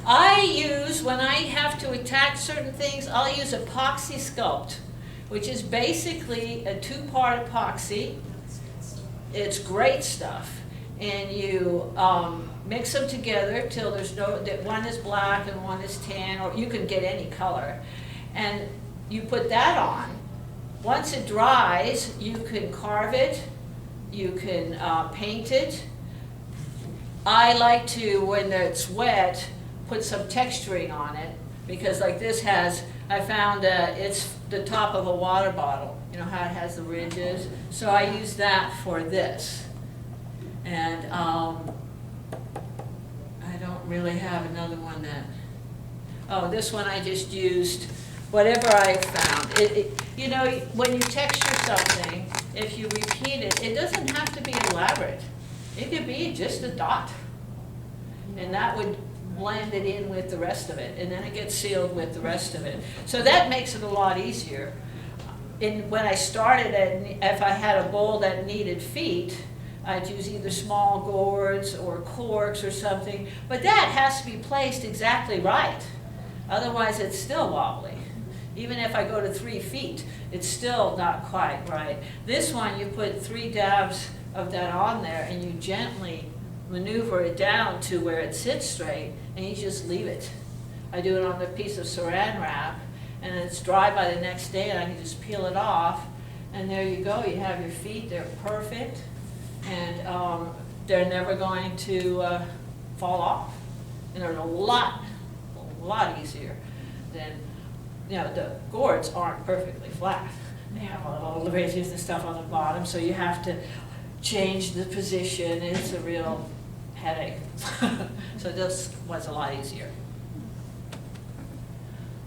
I use, when I have to attach certain things, I'll use epoxy sculpt, which is basically a two-part epoxy. It's great stuff. And you mix them together till there's no, that one is black and one is tan, or you can get any color. And you put that on. Once it dries, you can carve it, you can paint it. I like to, when it's wet, put some texturing on it, because like this has, I found it's the top of a water bottle. You know how it has the ridges? So I use that for this. And I don't really have another one that, oh, this one I just used whatever I found. You know, when you texture something, if you repeat it, it doesn't have to be elaborate. It could be just a dot. And that would blend it in with the rest of it, and then it gets sealed with the rest of it. So that makes it a lot easier. When I started it, if I had a bowl that needed feet, I'd use either small gourds or corks or something, but that has to be placed exactly right. Otherwise, it's still wobbly. Even if I go to 3 feet, it's still not quite right. This one, you put 3 dabs of that on there, and you gently maneuver it down to where it sits straight, and you just leave it. I do it on a piece of saran wrap, and it's dry by the next day, and I can just peel it off, and there you go. You have your feet. They're perfect, and they're never going to fall off. And they're a lot easier than, you know, the gourds aren't perfectly flat. They have all the ridges and stuff on the bottom, so you have to change the position. It's a real headache. So this was a lot easier.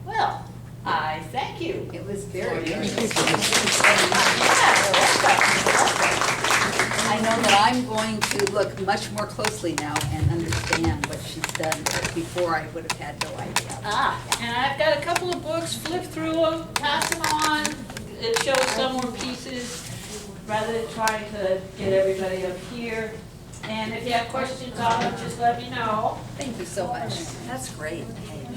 Well, I thank you. It was very good. I know that I'm going to look much more closely now and understand what she's done. Before, I would have had no idea. And I've got a couple of books, flip through them, pass them on. It shows some more pieces rather than trying to get everybody up here. And if you have questions on them, just let me know. Thank you so much. That's great.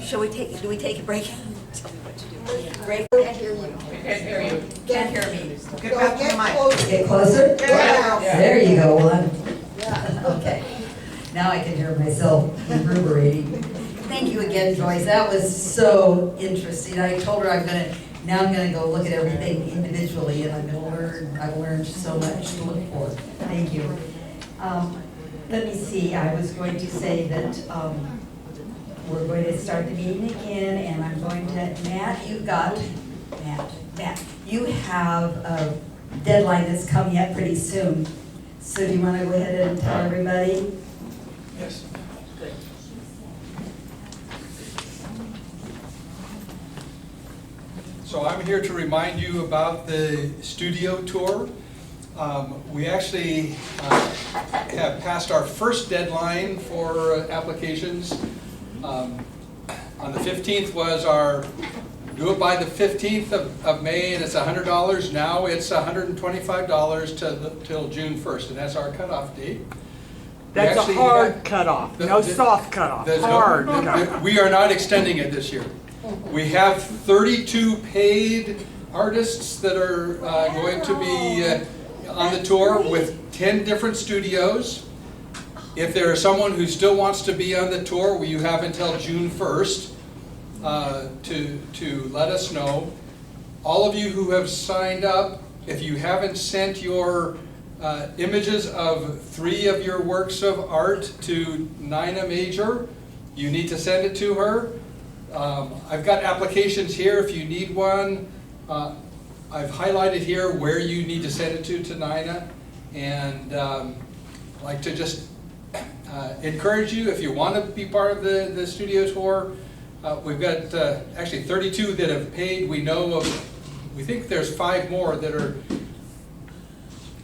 Do we take a break? Tell me what to do. Break? Can't hear you. Can't hear you. Can't hear me. Get closer. Get closer? Yeah. There you go, one. Yeah. Okay. Now I can hear myself reverberating. Thank you again, Joyce. That was so interesting. I told her I'm gonna go look at everything individually, and I've learned so much to look for. Thank you. Let me see, I was going to say that we're going to start the meeting again, and I'm going to, Matt, you've got Matt, you have a deadline that's coming up pretty soon. So do you want to go ahead and tell everybody? Yes. Good. So I'm here to remind you about the studio tour. We actually have passed our first deadline for applications. On the 15th was our, do it by the 15th of May, and it's $100. Now it's $125 till June 1st, and that's our cutoff date. That's a actually hard have- cutoff, the- no the- soft cutoff, There's no- hard cutoff. We are not extending it this year. We have 32 paid artists that are going to be on the tour with 10 different studios. If there is someone who still wants to be on the tour, well, you have until June 1st to let us know. All of you who have signed up, if you haven't sent your images of 3 of your works of art to Nina Major, you need to send it to her. I've got applications here if you need one. I've highlighted here where you need to send it to Nina. And I'd like to just encourage you, if you want to be part of the studio tour. We've got actually 32 that have paid. We know of, we think there's 5 more that are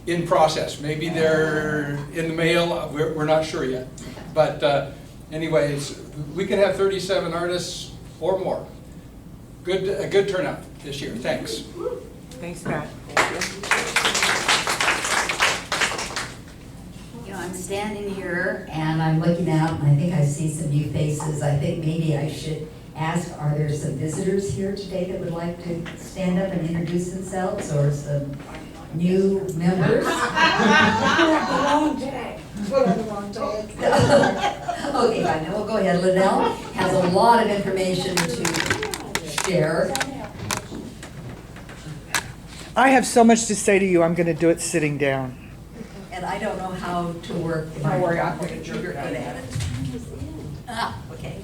in process. Maybe they're in the mail, we're not sure yet. But anyways, we can have 37 artists or more. A good turnout this year, thanks. Thanks, Matt. You know, I'm standing here and I'm looking out and I think I see some new faces. I think maybe I should ask, are there some visitors here today that would like to stand up and introduce themselves, or some new members? Okay, fine, then we'll go ahead. Liddell has a lot of information to share. I have so much to say to you, I'm gonna do it sitting down. And I don't know how to work. the Don't worry, I'll microphone. put it You're good at it. Ah, okay.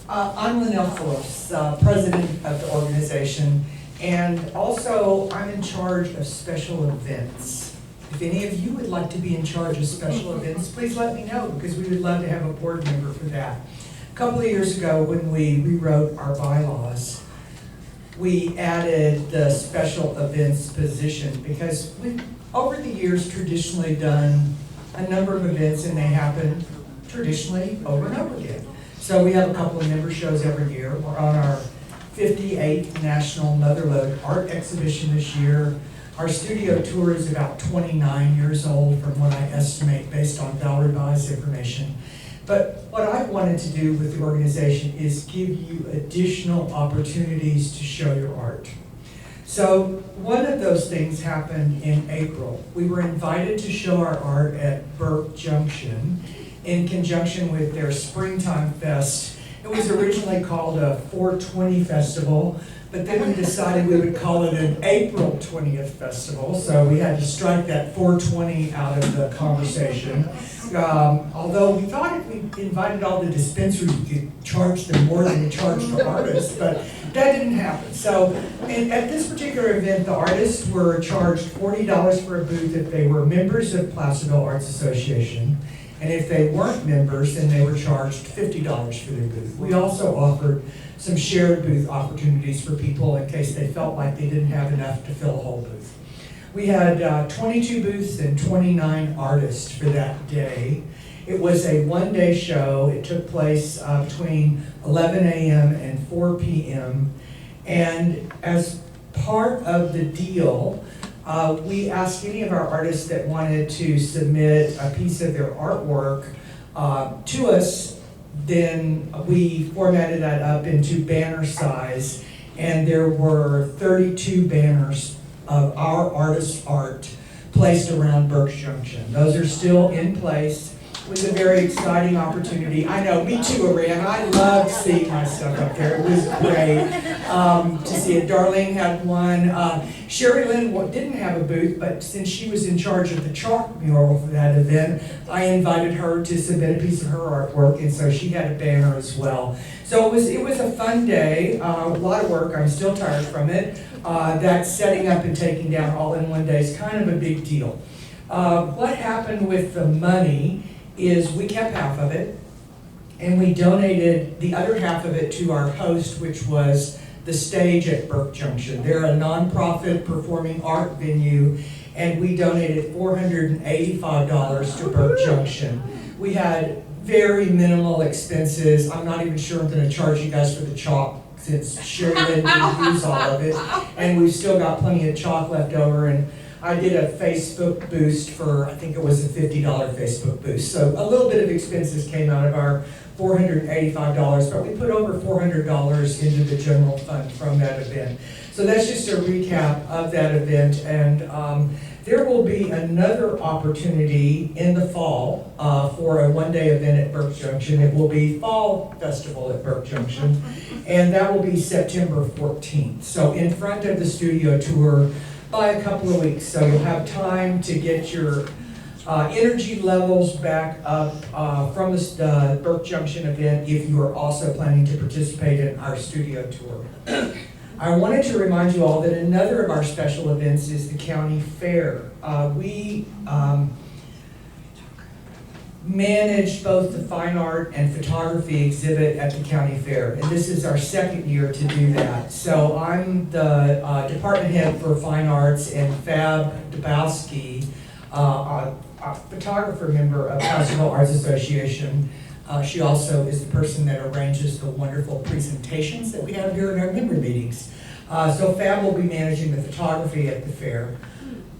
I'm Linnell Phillips, president of the organization, and also I'm in charge of special events. If any of you would like to be in charge of special events, please let me know, because we would love to have a board member for that. A couple of years ago, when we rewrote our bylaws, we added the special events position, because we've, over the years, traditionally done a number of events, and they happen traditionally over and over again. So we have a couple of member shows every year. We're on our 58th National Motherlode Art Exhibition this year. Our studio tour is about 29 years old from what I estimate based on Valerie Bai's information. But what I wanted to do with the organization is give you additional opportunities to show your art. So one of those things happened in April. We were invited to show our art at Burke Junction in conjunction with their Springtime Fest. It was originally called a 420 Festival, but then we decided we would call it an April 20th Festival, so we had to strike that 420 out of the conversation. Although we thought if we invited all the dispensaries, we could charge them more than we charged the artists, but that didn't happen. So at this particular event, the artists were charged $40 for a booth if they were members of Placerville Arts Association. And if they weren't members, then they were charged $50 for their booth. We also offered some shared booth opportunities for people in case they felt like they didn't have enough to fill a whole booth. We had 22 booths and 29 artists for that day. It was a one-day show. It took place between 11 a.m. and 4 p.m. And as part of the deal, we asked any of our artists that wanted to submit a piece of their artwork to us. Then we formatted that up into banner size, and there were 32 banners of our artist's art placed around Burke Junction. Those are still in place. was a very exciting opportunity. I know, me too, Ariane. I loved seeing my stuff up there. It was great to see it. Darlene had one. Sherry Lynn didn't have a booth, but since she was in charge of the chalk mural for that event, I invited her to submit a piece of her artwork, and so she had a banner as well. So it was a fun day, a lot of work. I'm still tired from it. That setting up and taking down all in one day is kind of a big deal. What happened with the money is we kept half of it, and we donated the other half of it to our host, which was the stage at Burke Junction. They're a nonprofit performing art venue, and we donated $485 to Burke Junction. We had very minimal expenses. I'm not even sure I'm gonna charge you guys for the chalk since Sherry didn't use all of it, and we've still got plenty of chalk left over. And I did a Facebook boost for, I think it was a $50 Facebook boost. So a little bit of expenses came out of our $485, but we put over $400 into the general fund from that event. So that's just a recap of that event. And there will be another opportunity in the fall for a one-day event at Burke Junction. It will be Fall Festival at Burke Junction, and that will be September 14th. So in front of the studio tour by a couple of weeks. So you'll have time to get your energy levels back up from the Burke Junction event if you are also planning to participate in our studio tour. I wanted to remind you all that another of our special events is the county fair. We manage both the fine art and photography exhibit at the county fair, and this is our second year to do that. So I'm the department head for fine arts, and Fab Dabowski, a photographer member of Placerville Arts Association. She also is the person that arranges the wonderful presentations that we have here in our member meetings. So Fab will be managing the photography at the fair.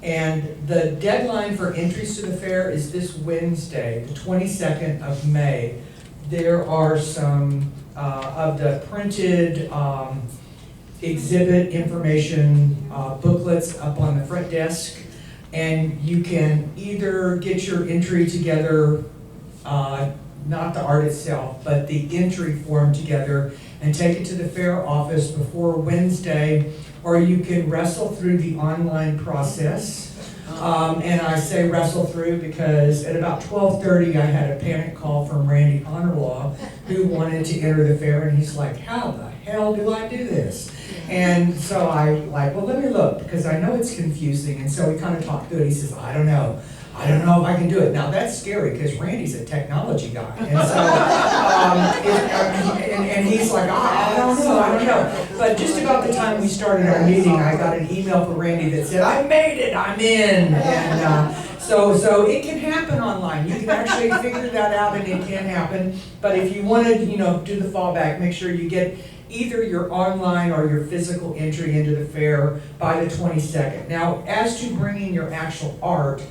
And the deadline for entries to the fair is this Wednesday, the 22nd of May. There are some of the printed exhibit information booklets up on the front desk, and you can either get your entry together, not the art itself, but the entry form together and take it to the fair office before Wednesday, or you can wrestle through the online process. And I say wrestle through because at about 12:30 I had a panic call from Randy Honorlaw, who wanted to enter the fair, and he's like, how the hell do I do this? And so I like, well, let me look, because I know it's confusing. And so we kind of talked through it. He says, I don't know if I can do it. Now that's scary because Randy's a technology guy. And so, and he's like, I don't know. But just about the time we started our meeting, I got an email from Randy that said, I made it, I'm in. And so it can happen online. You can actually figure that out, and it can happen. But if you want to, do the fallback, make sure you get either your online or your physical entry into the fair by the 22nd. Now, as to bringing your actual art,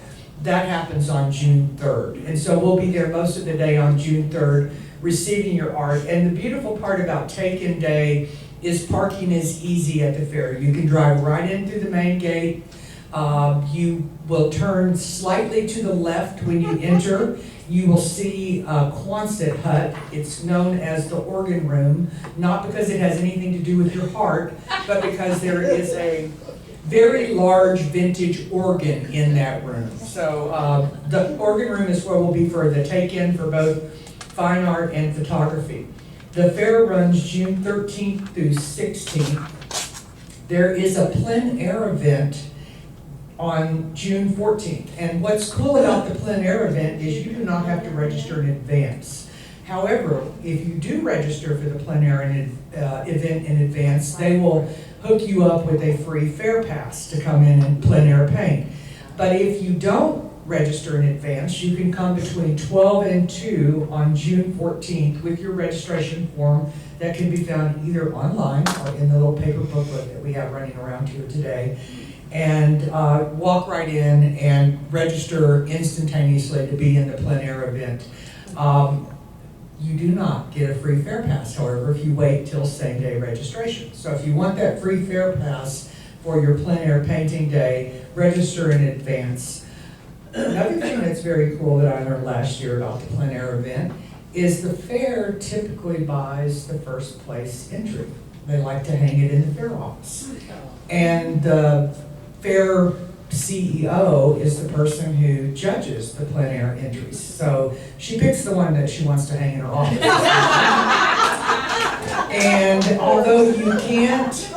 that happens on June 3rd. And so we'll be there most of the day on June 3rd receiving your art. And the beautiful part about Take-In Day is parking is easy at the fair. You can drive right in through the main gate. You will turn slightly to the left when you enter. You will see a Quonset hut. It's known as the organ room, not because it has anything to do with your heart, but because there is a very large vintage organ in that room. So the organ room is where we'll be for the take-in for both fine art and photography. The fair runs June 13th through 16th. There is a plein air event on June 14th. And what's cool about the plein air event is you do not have to register in advance. However, if you do register for the plein air event in advance, they will hook you up with a free fair pass to come in and plein air paint. But if you don't register in advance, you can come between 12 and 2 on June 14th with your registration form that can be found either online or in the little paper booklet that we have running around here today. And walk right in and register instantaneously to be in the plein air event. You do not get a free fair pass, however, if you wait till same day registration. So if you want that free fair pass for your plein air painting day, register in advance. Another thing that's very cool that I learned last year about the plein air event is the fair typically buys the first place entry. They like to hang it in the fair office. And the fair CEO is the person who judges the plein air entries. So she picks the one that she wants to hang in her office. And although you can't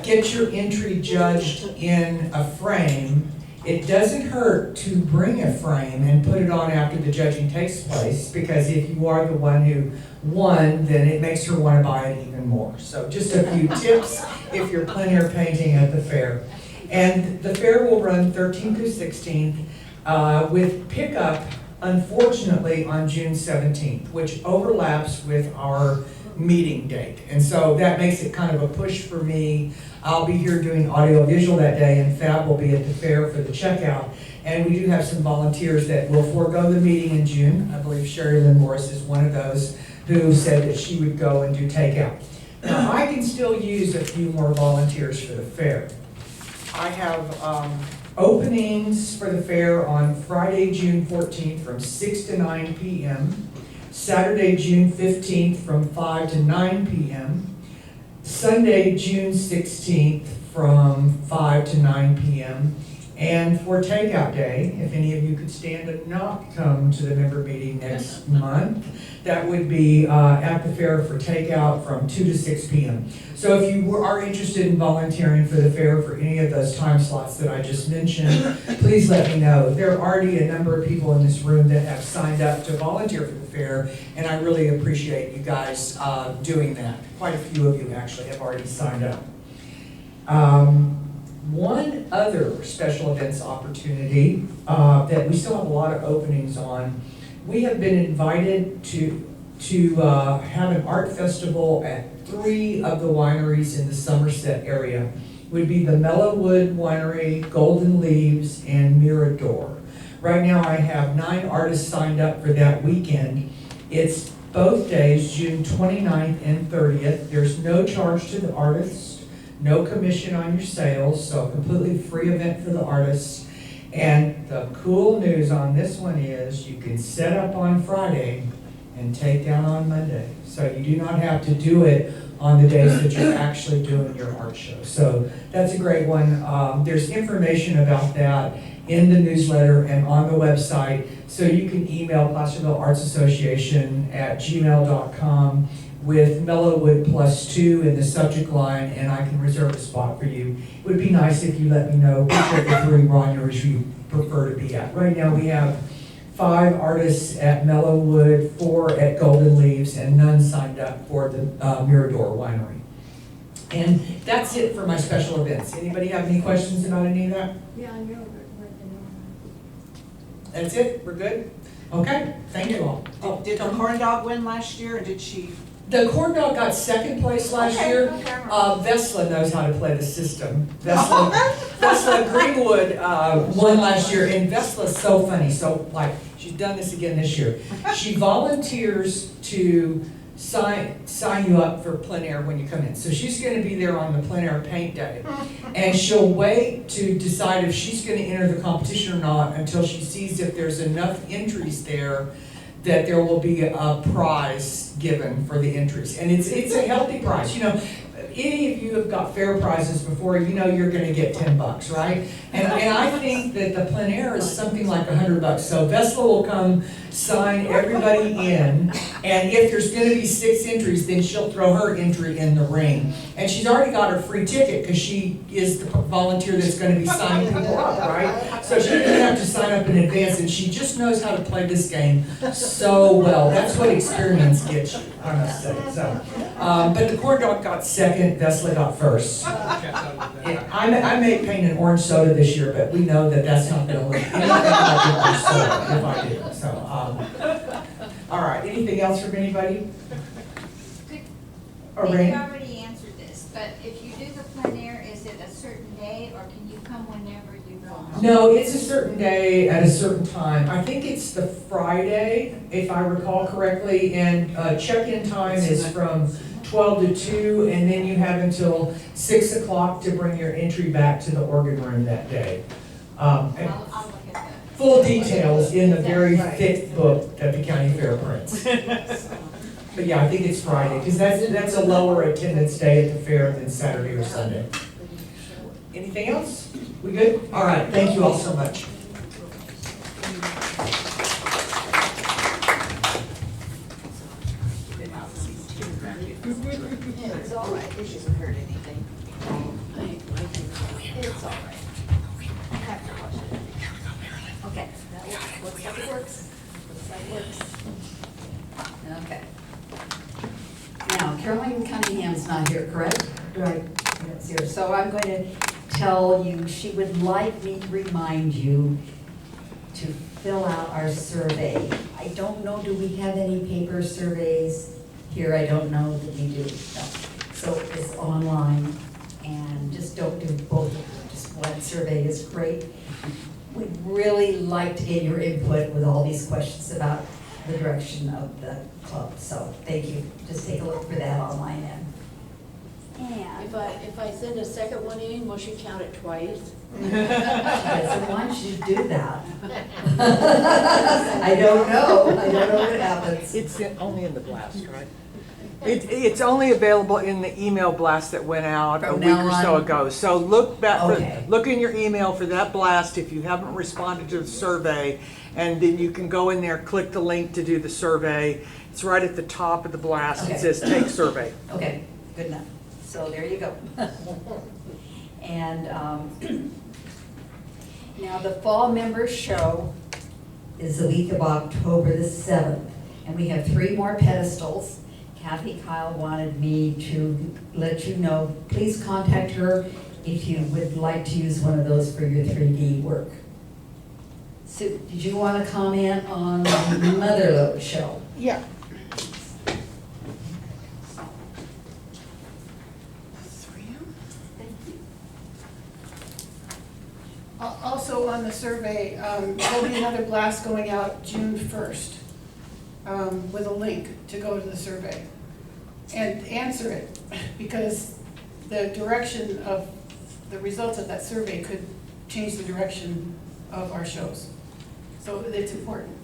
get your entry judged in a frame, it doesn't hurt to bring a frame and put it on after the judging takes place, because if you are the one who won, then it makes her want to buy it even more. So just a few tips if you're plein air painting at the fair. And the fair will run 13th through 16th with pickup, unfortunately, on June 17th, which overlaps with our meeting date. And so that makes it kind of a push for me. I'll be here doing audio visual that day, and Fab will be at the fair for the checkout. And we do have some volunteers that will forego the meeting in June. I believe Sherry Lynn Morris is one of those who said that she would go and do takeout. Now, I can still use a few more volunteers for the fair. I have openings for the fair on Friday, June 14th from 6 to 9 p.m., Saturday, June 15th from 5 to 9 p.m., Sunday, June 16th from 5 to 9 p.m., and for takeout day, if any of you could stand and not come to the member meeting next month, that would be at the fair for takeout from 2 to 6 p.m. So if you are interested in volunteering for the fair for any of those time slots that I just mentioned, please let me know. There are already a number of people in this room that have signed up to volunteer for the fair, and I really appreciate you guys doing that. Quite a few of you actually have already signed up. One other special events opportunity that we still have a lot of openings on, we have been invited to have an art festival at 3 of the wineries in the Somerset area. It would be the Mellowwood Winery, Golden Leaves, and Mirador. Right now I have 9 artists signed up for that weekend. It's both days, June 29th and 30th. There's no charge to the artists. No commission on your sales, so a completely free event for the artists. And the cool news on this one is you can set up on Friday and take down on Monday. So you do not have to do it on the days that you're actually doing your art show. So that's a great one. There's information about that in the newsletter and on the website. So you can email Placerville Arts Association at gmail.com with Mellowwood +2 in the subject line, and I can reserve a spot for you. It would be nice if you let me know which of the 3 wineries you prefer to be at. Right now we have 5 artists at Mellowwood, 4 at Golden Leaves, and none signed up for the Mirador Winery. And that's it for my special events. Anybody have any questions about any of that? Yeah, I know. That's it? We're good? Okay, thank you all. Oh, Did the corn dog win last year, or did she? The corn dog got 2nd place last year. Vesla knows how to play the system. Vesla Greenwood won last year, and Vesla's so funny. So, like, she's done this again this year. She volunteers to sign you up for plein air when you come in. So she's going to be there on the plein air paint day, and she'll wait to decide if she's going to enter the competition or not until she sees if there's enough entries there that there will be a prize given for the entries. And it's a healthy prize. You know, any of you have got fair prizes before, you know you're gonna get $10, right? And I think that the plein air is something like $100. So Vesla will come sign everybody in, and if there's gonna be 6 entries, then she'll throw her entry in the ring. And she's already got her free ticket because she is the volunteer that's gonna be signing people up, right? So she doesn't have to sign up in advance, and she just knows how to play this game so well. That's what experience gets you, I must say. So, but the corn dog got 2nd, Vesla got 1st. Yeah, I may paint an orange soda this year, but we know that that's not gonna look anything like orange soda if I do. So, all right, anything else from anybody? Or Maybe Rain? you already answered this, but if you do the plein air, is it a certain day, or can you come whenever you want? No, it's a certain day at a certain time. I think it's the Friday, if I recall correctly, and check-in time is from 12 to 2, and then you have until 6 o'clock to bring your entry back to the organ room that day. I'll look at that. full details in the very thick book that the county fair prints. But yeah, I think it's Friday, because that's a lower attendance day at the fair than Saturday or Sunday. Anything else? We good? All right, thank you all so much. It's all right, it shouldn't hurt anything. It's all right. I have to wash it. Okay, that looks like it works. Looks like it works. Okay. Now, Caroline Cunningham's not here, correct? Right. Yes, here. So I'm going to tell you, she would like me to remind you to fill out our survey. I don't know, do we have any paper surveys here? I don't know that we do. No. So it's online, and just don't do both of them. Just one survey is great. We'd really like to get your input with all these questions about the direction of the club. So thank you. Just take a look for that online and. If I send a second one in, must you count it twice? She doesn't want you to do that. I don't know what happens. It's only in the blast, right? It's only available in the email blast that went out a From week now or so on? ago. So look back, Okay. look in your email for that blast if you haven't responded to the survey, and then you can go in there, click the link to do the survey. It's right at the top of the blast. It Okay. says take survey. Okay, good enough. So there you go. And now the fall members show is the week of October the 7th. And we have 3 more pedestals. Kathy Kyle wanted me to let you know, please contact her if you would like to use one of those for your 3D work. Sue, did you want to comment on the Motherlode show? Yeah. Also on the survey, there'll be another blast going out June 1st with a link to go to the survey and answer it, because the direction of the results of that survey could change the direction of our shows. So it's important.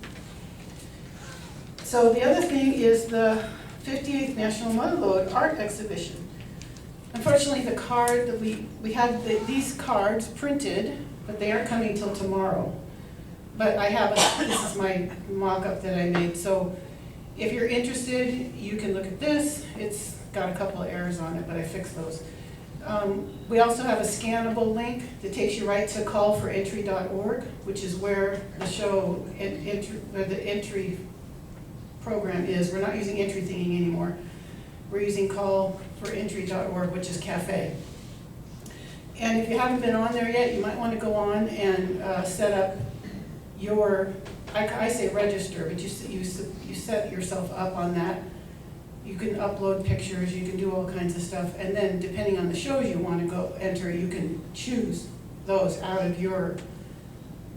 So the other thing is the 58th National Motherlode Art Exhibition. Unfortunately, the card that we had these cards printed, but they aren't coming till tomorrow. But I have this is my mock-up that I made. So if you're interested, you can look at this. It's got a couple of errors on it, but I fixed those. We also have a scannable link that takes you right to callforentry.org, which is where the show, the entry program is. We're not using entry thinking anymore. We're using callforentry.org, which is cafe. And if you haven't been on there yet, you might want to go on and set up your, I say register, but you set yourself up on that. You can upload pictures, you can do all kinds of stuff, and then depending on the shows you want to go enter, you can choose those out of your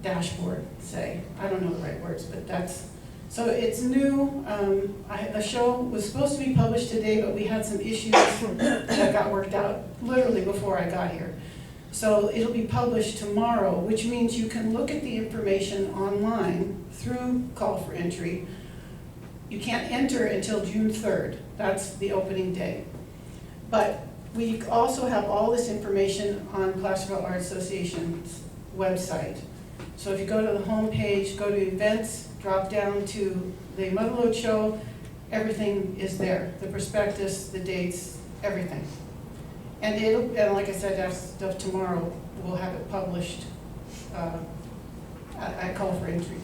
dashboard, say. I don't know the right words, but that's, so it's new. The show was supposed to be published today, but we had some issues that got worked out literally before I got here. So it'll be published tomorrow, which means you can look at the information online through Call for Entry. You can't enter until June 3rd. That's the opening day. But we also have all this information on Placerville Art Association's website. So if you go to the home page, go to events, drop down to the Motherlode show, everything is there. The prospectus, the dates, everything. And like I said, as of tomorrow, we'll have it published. I Call for Entry.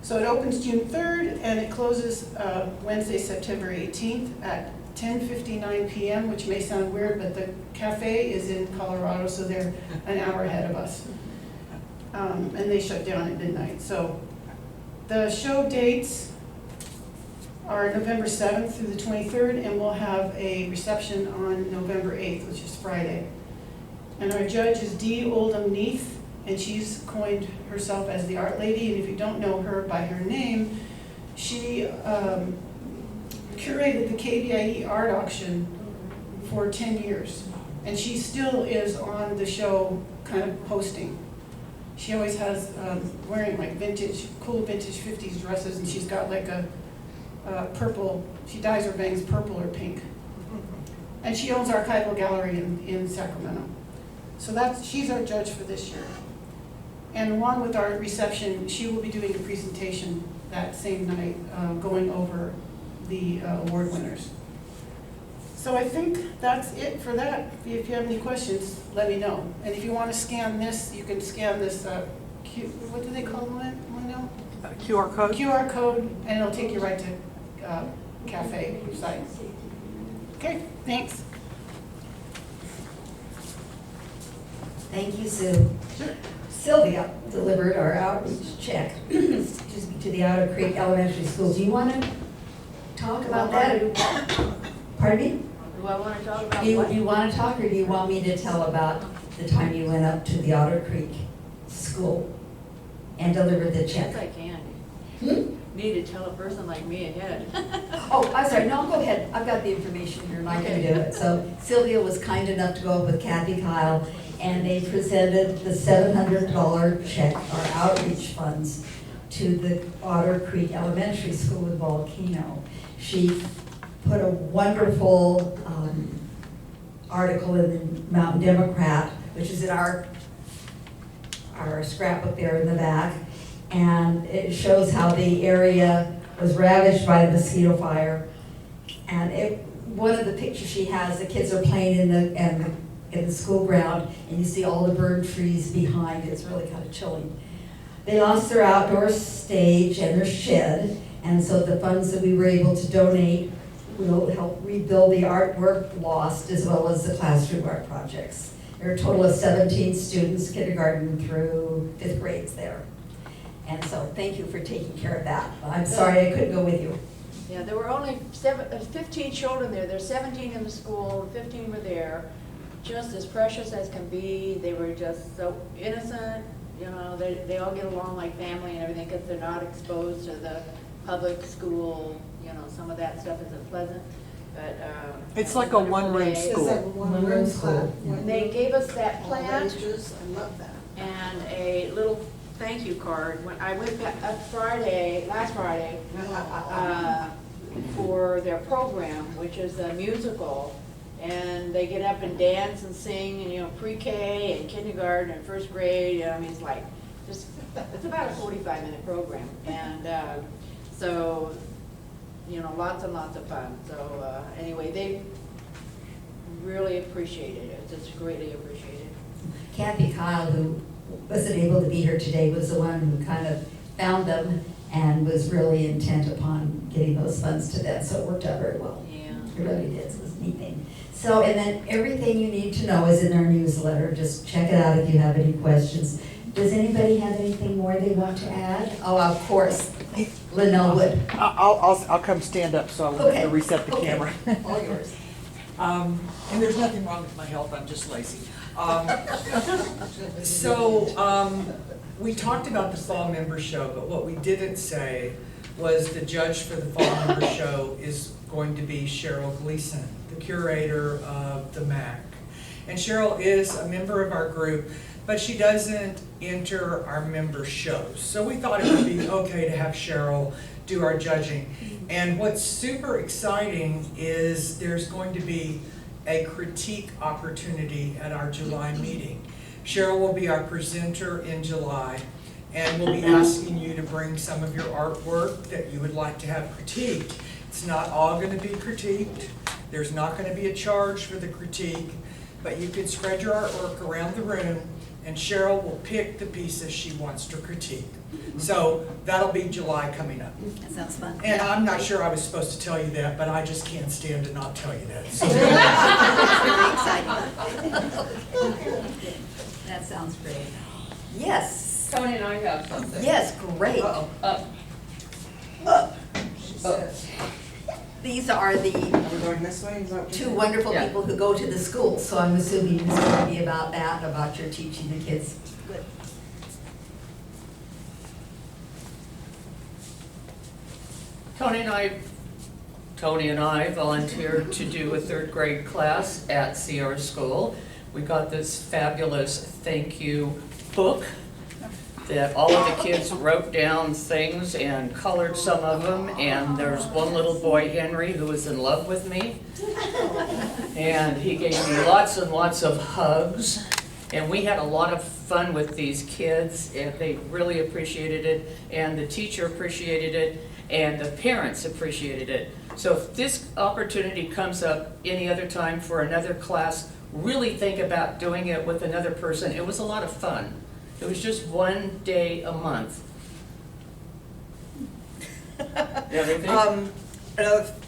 So it opens June 3rd and it closes Wednesday, September 18th at 10:59 p.m., which may sound weird, but the cafe is in Colorado, so they're an hour ahead of us. And they shut down at midnight. So the show dates are November 7th through the 23rd, and we'll have a reception on November 8th, which is Friday. And our judge is Dee Oldham Neath, and she's coined herself as the art lady. And if you don't know her by her name, she curated the KBIE art auction for 10 years. And she still is on the show kind of posting. She always has, wearing like vintage, cool vintage 50s dresses, and she's got like a purple, she dyes her bangs purple or pink. And she owns Archival Gallery in Sacramento. So she's our judge for this year. And along with our reception, she will be doing a presentation that same night, going over the award winners. So I think that's it for that. If you have any questions, let me know. And if you want to scan this, you can scan this, what do they call it, Lino? QR code? QR code, and it'll take you right to cafe site. Okay, thanks. Thank you, Sue. Sylvia delivered our outreach check, excuse me, to the Otter Creek Elementary School. Do you want to talk about that? Pardon me? Do I want to talk about Do you what? want to talk, or do you want me to tell about the time you went up to the Otter Creek School and delivered the Yes, check? I can. Hmm? Need to tell a person like me ahead. Oh, I'm sorry, no, go ahead. I've got the information here and I can do it. So Sylvia was kind enough to go up with Kathy Kyle, and they presented the $700 check, our outreach funds, to the Otter Creek Elementary School in Volcano. She put a wonderful article in the Mountain Democrat, which is in our scrapbook there in the back, and it shows how the area was ravaged by the mosquito fire. And one of the pictures she has, the kids are playing in the school ground, and you see all the bird trees behind. It's really kind of chilling. They lost their outdoor stage and their shed, and so the funds that we were able to donate will help rebuild the artwork lost, as well as the classroom art projects. There are a total of 17 students, kindergarten through 5th grades there. And so thank you for taking care of that. I'm sorry I couldn't go with you. Yeah, there were only 15 children there. There's 17 in the school, 15 were there. Just as precious as can be. They were just so innocent. You know, they all get along like family and everything because they're not exposed to the public school. You know, some of that stuff isn't pleasant. But It's like a one-room Is school. that one-room school? And they gave us that All plant ages, I love that. and a little thank you card. When I went back last Friday, for their program, which is a musical, and they get up and dance and sing, and you know, pre-K and kindergarten and first grade. I mean, it's like just it's about a 45-minute program, and so you know, lots and lots of fun. So anyway, they really appreciated it. Just greatly appreciated. Kathy Kyle, who wasn't able to be here today, was the one who kind of found them and was really intent upon getting those funds to them, so it worked out very well. Yeah. It really did, so it was a neat thing. So, and then everything you need to know is in our newsletter. Just check it out if you have any questions. Does anybody have anything more they want to add? Oh, of course, Linnell would. I'll come stand up, so I won't have Okay. to reset the Okay. camera. All yours. And there's nothing wrong with my health, I'm just lazy. So, we talked about the Fall Member Show, but what we didn't say was the judge for the Fall Member Show is going to be Cheryl Gleason, the curator of the MAC. And Cheryl is a member of our group, but she doesn't enter our member shows. So we thought it would be okay to have Cheryl do our judging. And what's super exciting is there's going to be a critique opportunity at our July meeting. Cheryl will be our presenter in July, and we'll be asking you to bring some of your artwork that you would like to have critiqued. It's not all going to be critiqued. There's not going to be a charge for the critique, but you can spread your artwork around the room, and Cheryl will pick the pieces she wants to critique. So that'll be July coming up. That sounds fun. And I'm not sure I was supposed to tell you that, but I just can't stand to not tell you that. So- Very exciting. That sounds great. Yes. Tony and I have something. Yes, great. She says. These are the We're going this way, is that what two you're wonderful Yeah. people who go to the school, so I'm assuming it's going to be about that, about your teaching the kids. Good. Tony and I volunteered to do a 3rd grade class at Sierra School. We got this fabulous thank you book that all of the kids wrote down things and colored some of them, and there's one little boy, Henry, who was in love with me. And he gave me lots and lots of hugs, and we had a lot of fun with these kids, and they really appreciated it, and the teacher appreciated it, and the parents appreciated it. So if this opportunity comes up any other time for another class, really think about doing it with another person. It was a lot of fun. It was just one day a month. You have anything?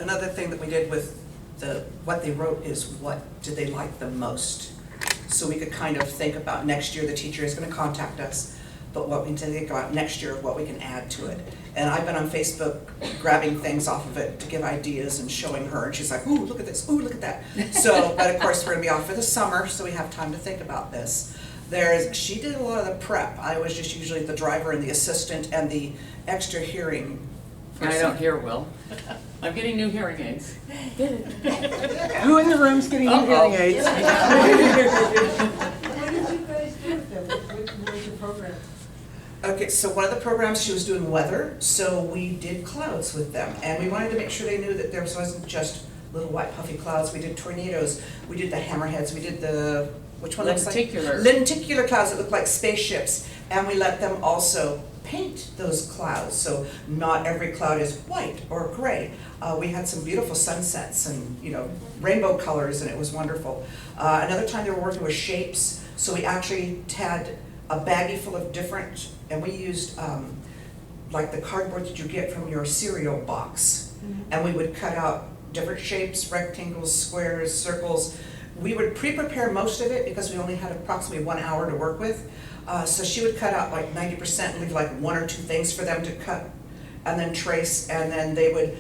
Another thing that we did with what they wrote is what did they like the most? So we could kind of think about next year, the teacher is gonna contact us, but what we need to think about next year, what we can add to it. And I've been on Facebook grabbing things off of it to give ideas and showing her, and she's like, ooh, look at this, ooh, look at that. So, but of course, we're gonna be off for the summer, so we have time to think about this. She did a lot of the prep. I was just usually the driver and the assistant and the extra hearing person. I don't hear well. I'm getting new hearing aids. Who in the room's getting new hearing aids? What did you guys do with them? What was your program? Okay, so one of the programs, she was doing weather, so we did clouds with them. And we wanted to make sure they knew that there wasn't just little white puffy clouds. We did tornadoes, we did the hammerheads, we did the, which one looks like? Lenticular. Lenticular clouds that look like spaceships. And we let them also paint those clouds, so not every cloud is white or gray. We had some beautiful sunsets and, you know, rainbow colors, and it was wonderful. Another time they were working with shapes, so we actually had a baggie full of different, and we used like the cardboard that you get from your cereal box. And we would cut out different shapes, rectangles, squares, circles. We would pre-prepare most of it because we only had approximately 1 hour to work with. So she would cut out like 90% and leave like 1 or 2 things for them to cut and then trace, and then they would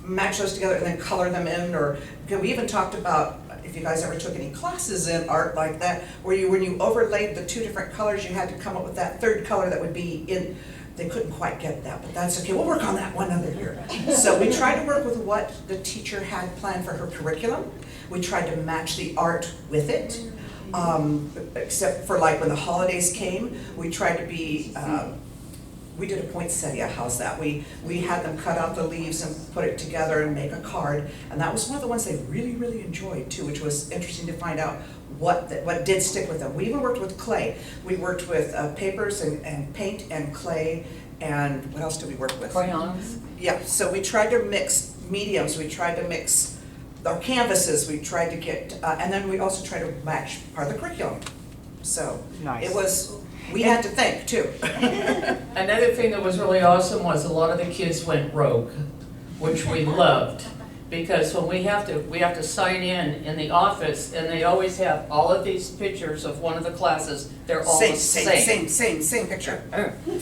match those together and then color them in. Or we even talked about, if you guys ever took any classes in art like that, where when you overlaid the 2 different colors, you had to come up with that 3rd color that would be in. They couldn't quite get that, but that's okay. We'll work on that one other year. So we tried to work with what the teacher had planned for her curriculum. We tried to match the art with it. Except for like when the holidays came, we tried to be, we did a poinsettia, how's that? We had them cut out the leaves and put it together and make a card, and that was one of the ones they really, really enjoyed too, which was interesting to find out what did stick with them. We even worked with clay. We worked with papers and paint and clay, and what else did we work with? Crayons. Yeah, so we tried to mix mediums, we tried to mix our canvases, we tried to get, and then we also tried to match part of the curriculum. So Nice. it was, we had to think too. Another thing that was really awesome was a lot of the kids went rogue, which we loved. Because when we have to sign in the office, and they always have all of these pictures of one of the classes, they're all the same. Same picture.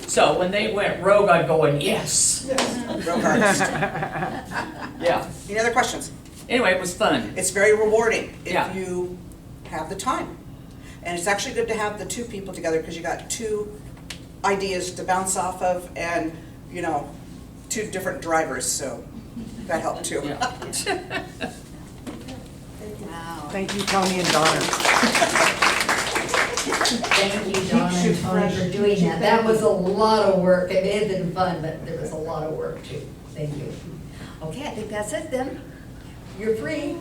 So when they went rogue, I'm going, yes. Rogue artist. Yeah. Any other questions? Anyway, it was fun. It's very rewarding Yeah. if you have the time. And it's actually good to have the 2 people together because you got 2 ideas to bounce off of and, you know, 2 different drivers, so that helped too. Yeah. Wow. Thank you, Tony and Donna. Thank you, Donna and Tony, for doing that. That was a lot of work. It may have been fun, but there was a lot of work too. Thank you. Okay, I think that's it then. You're free.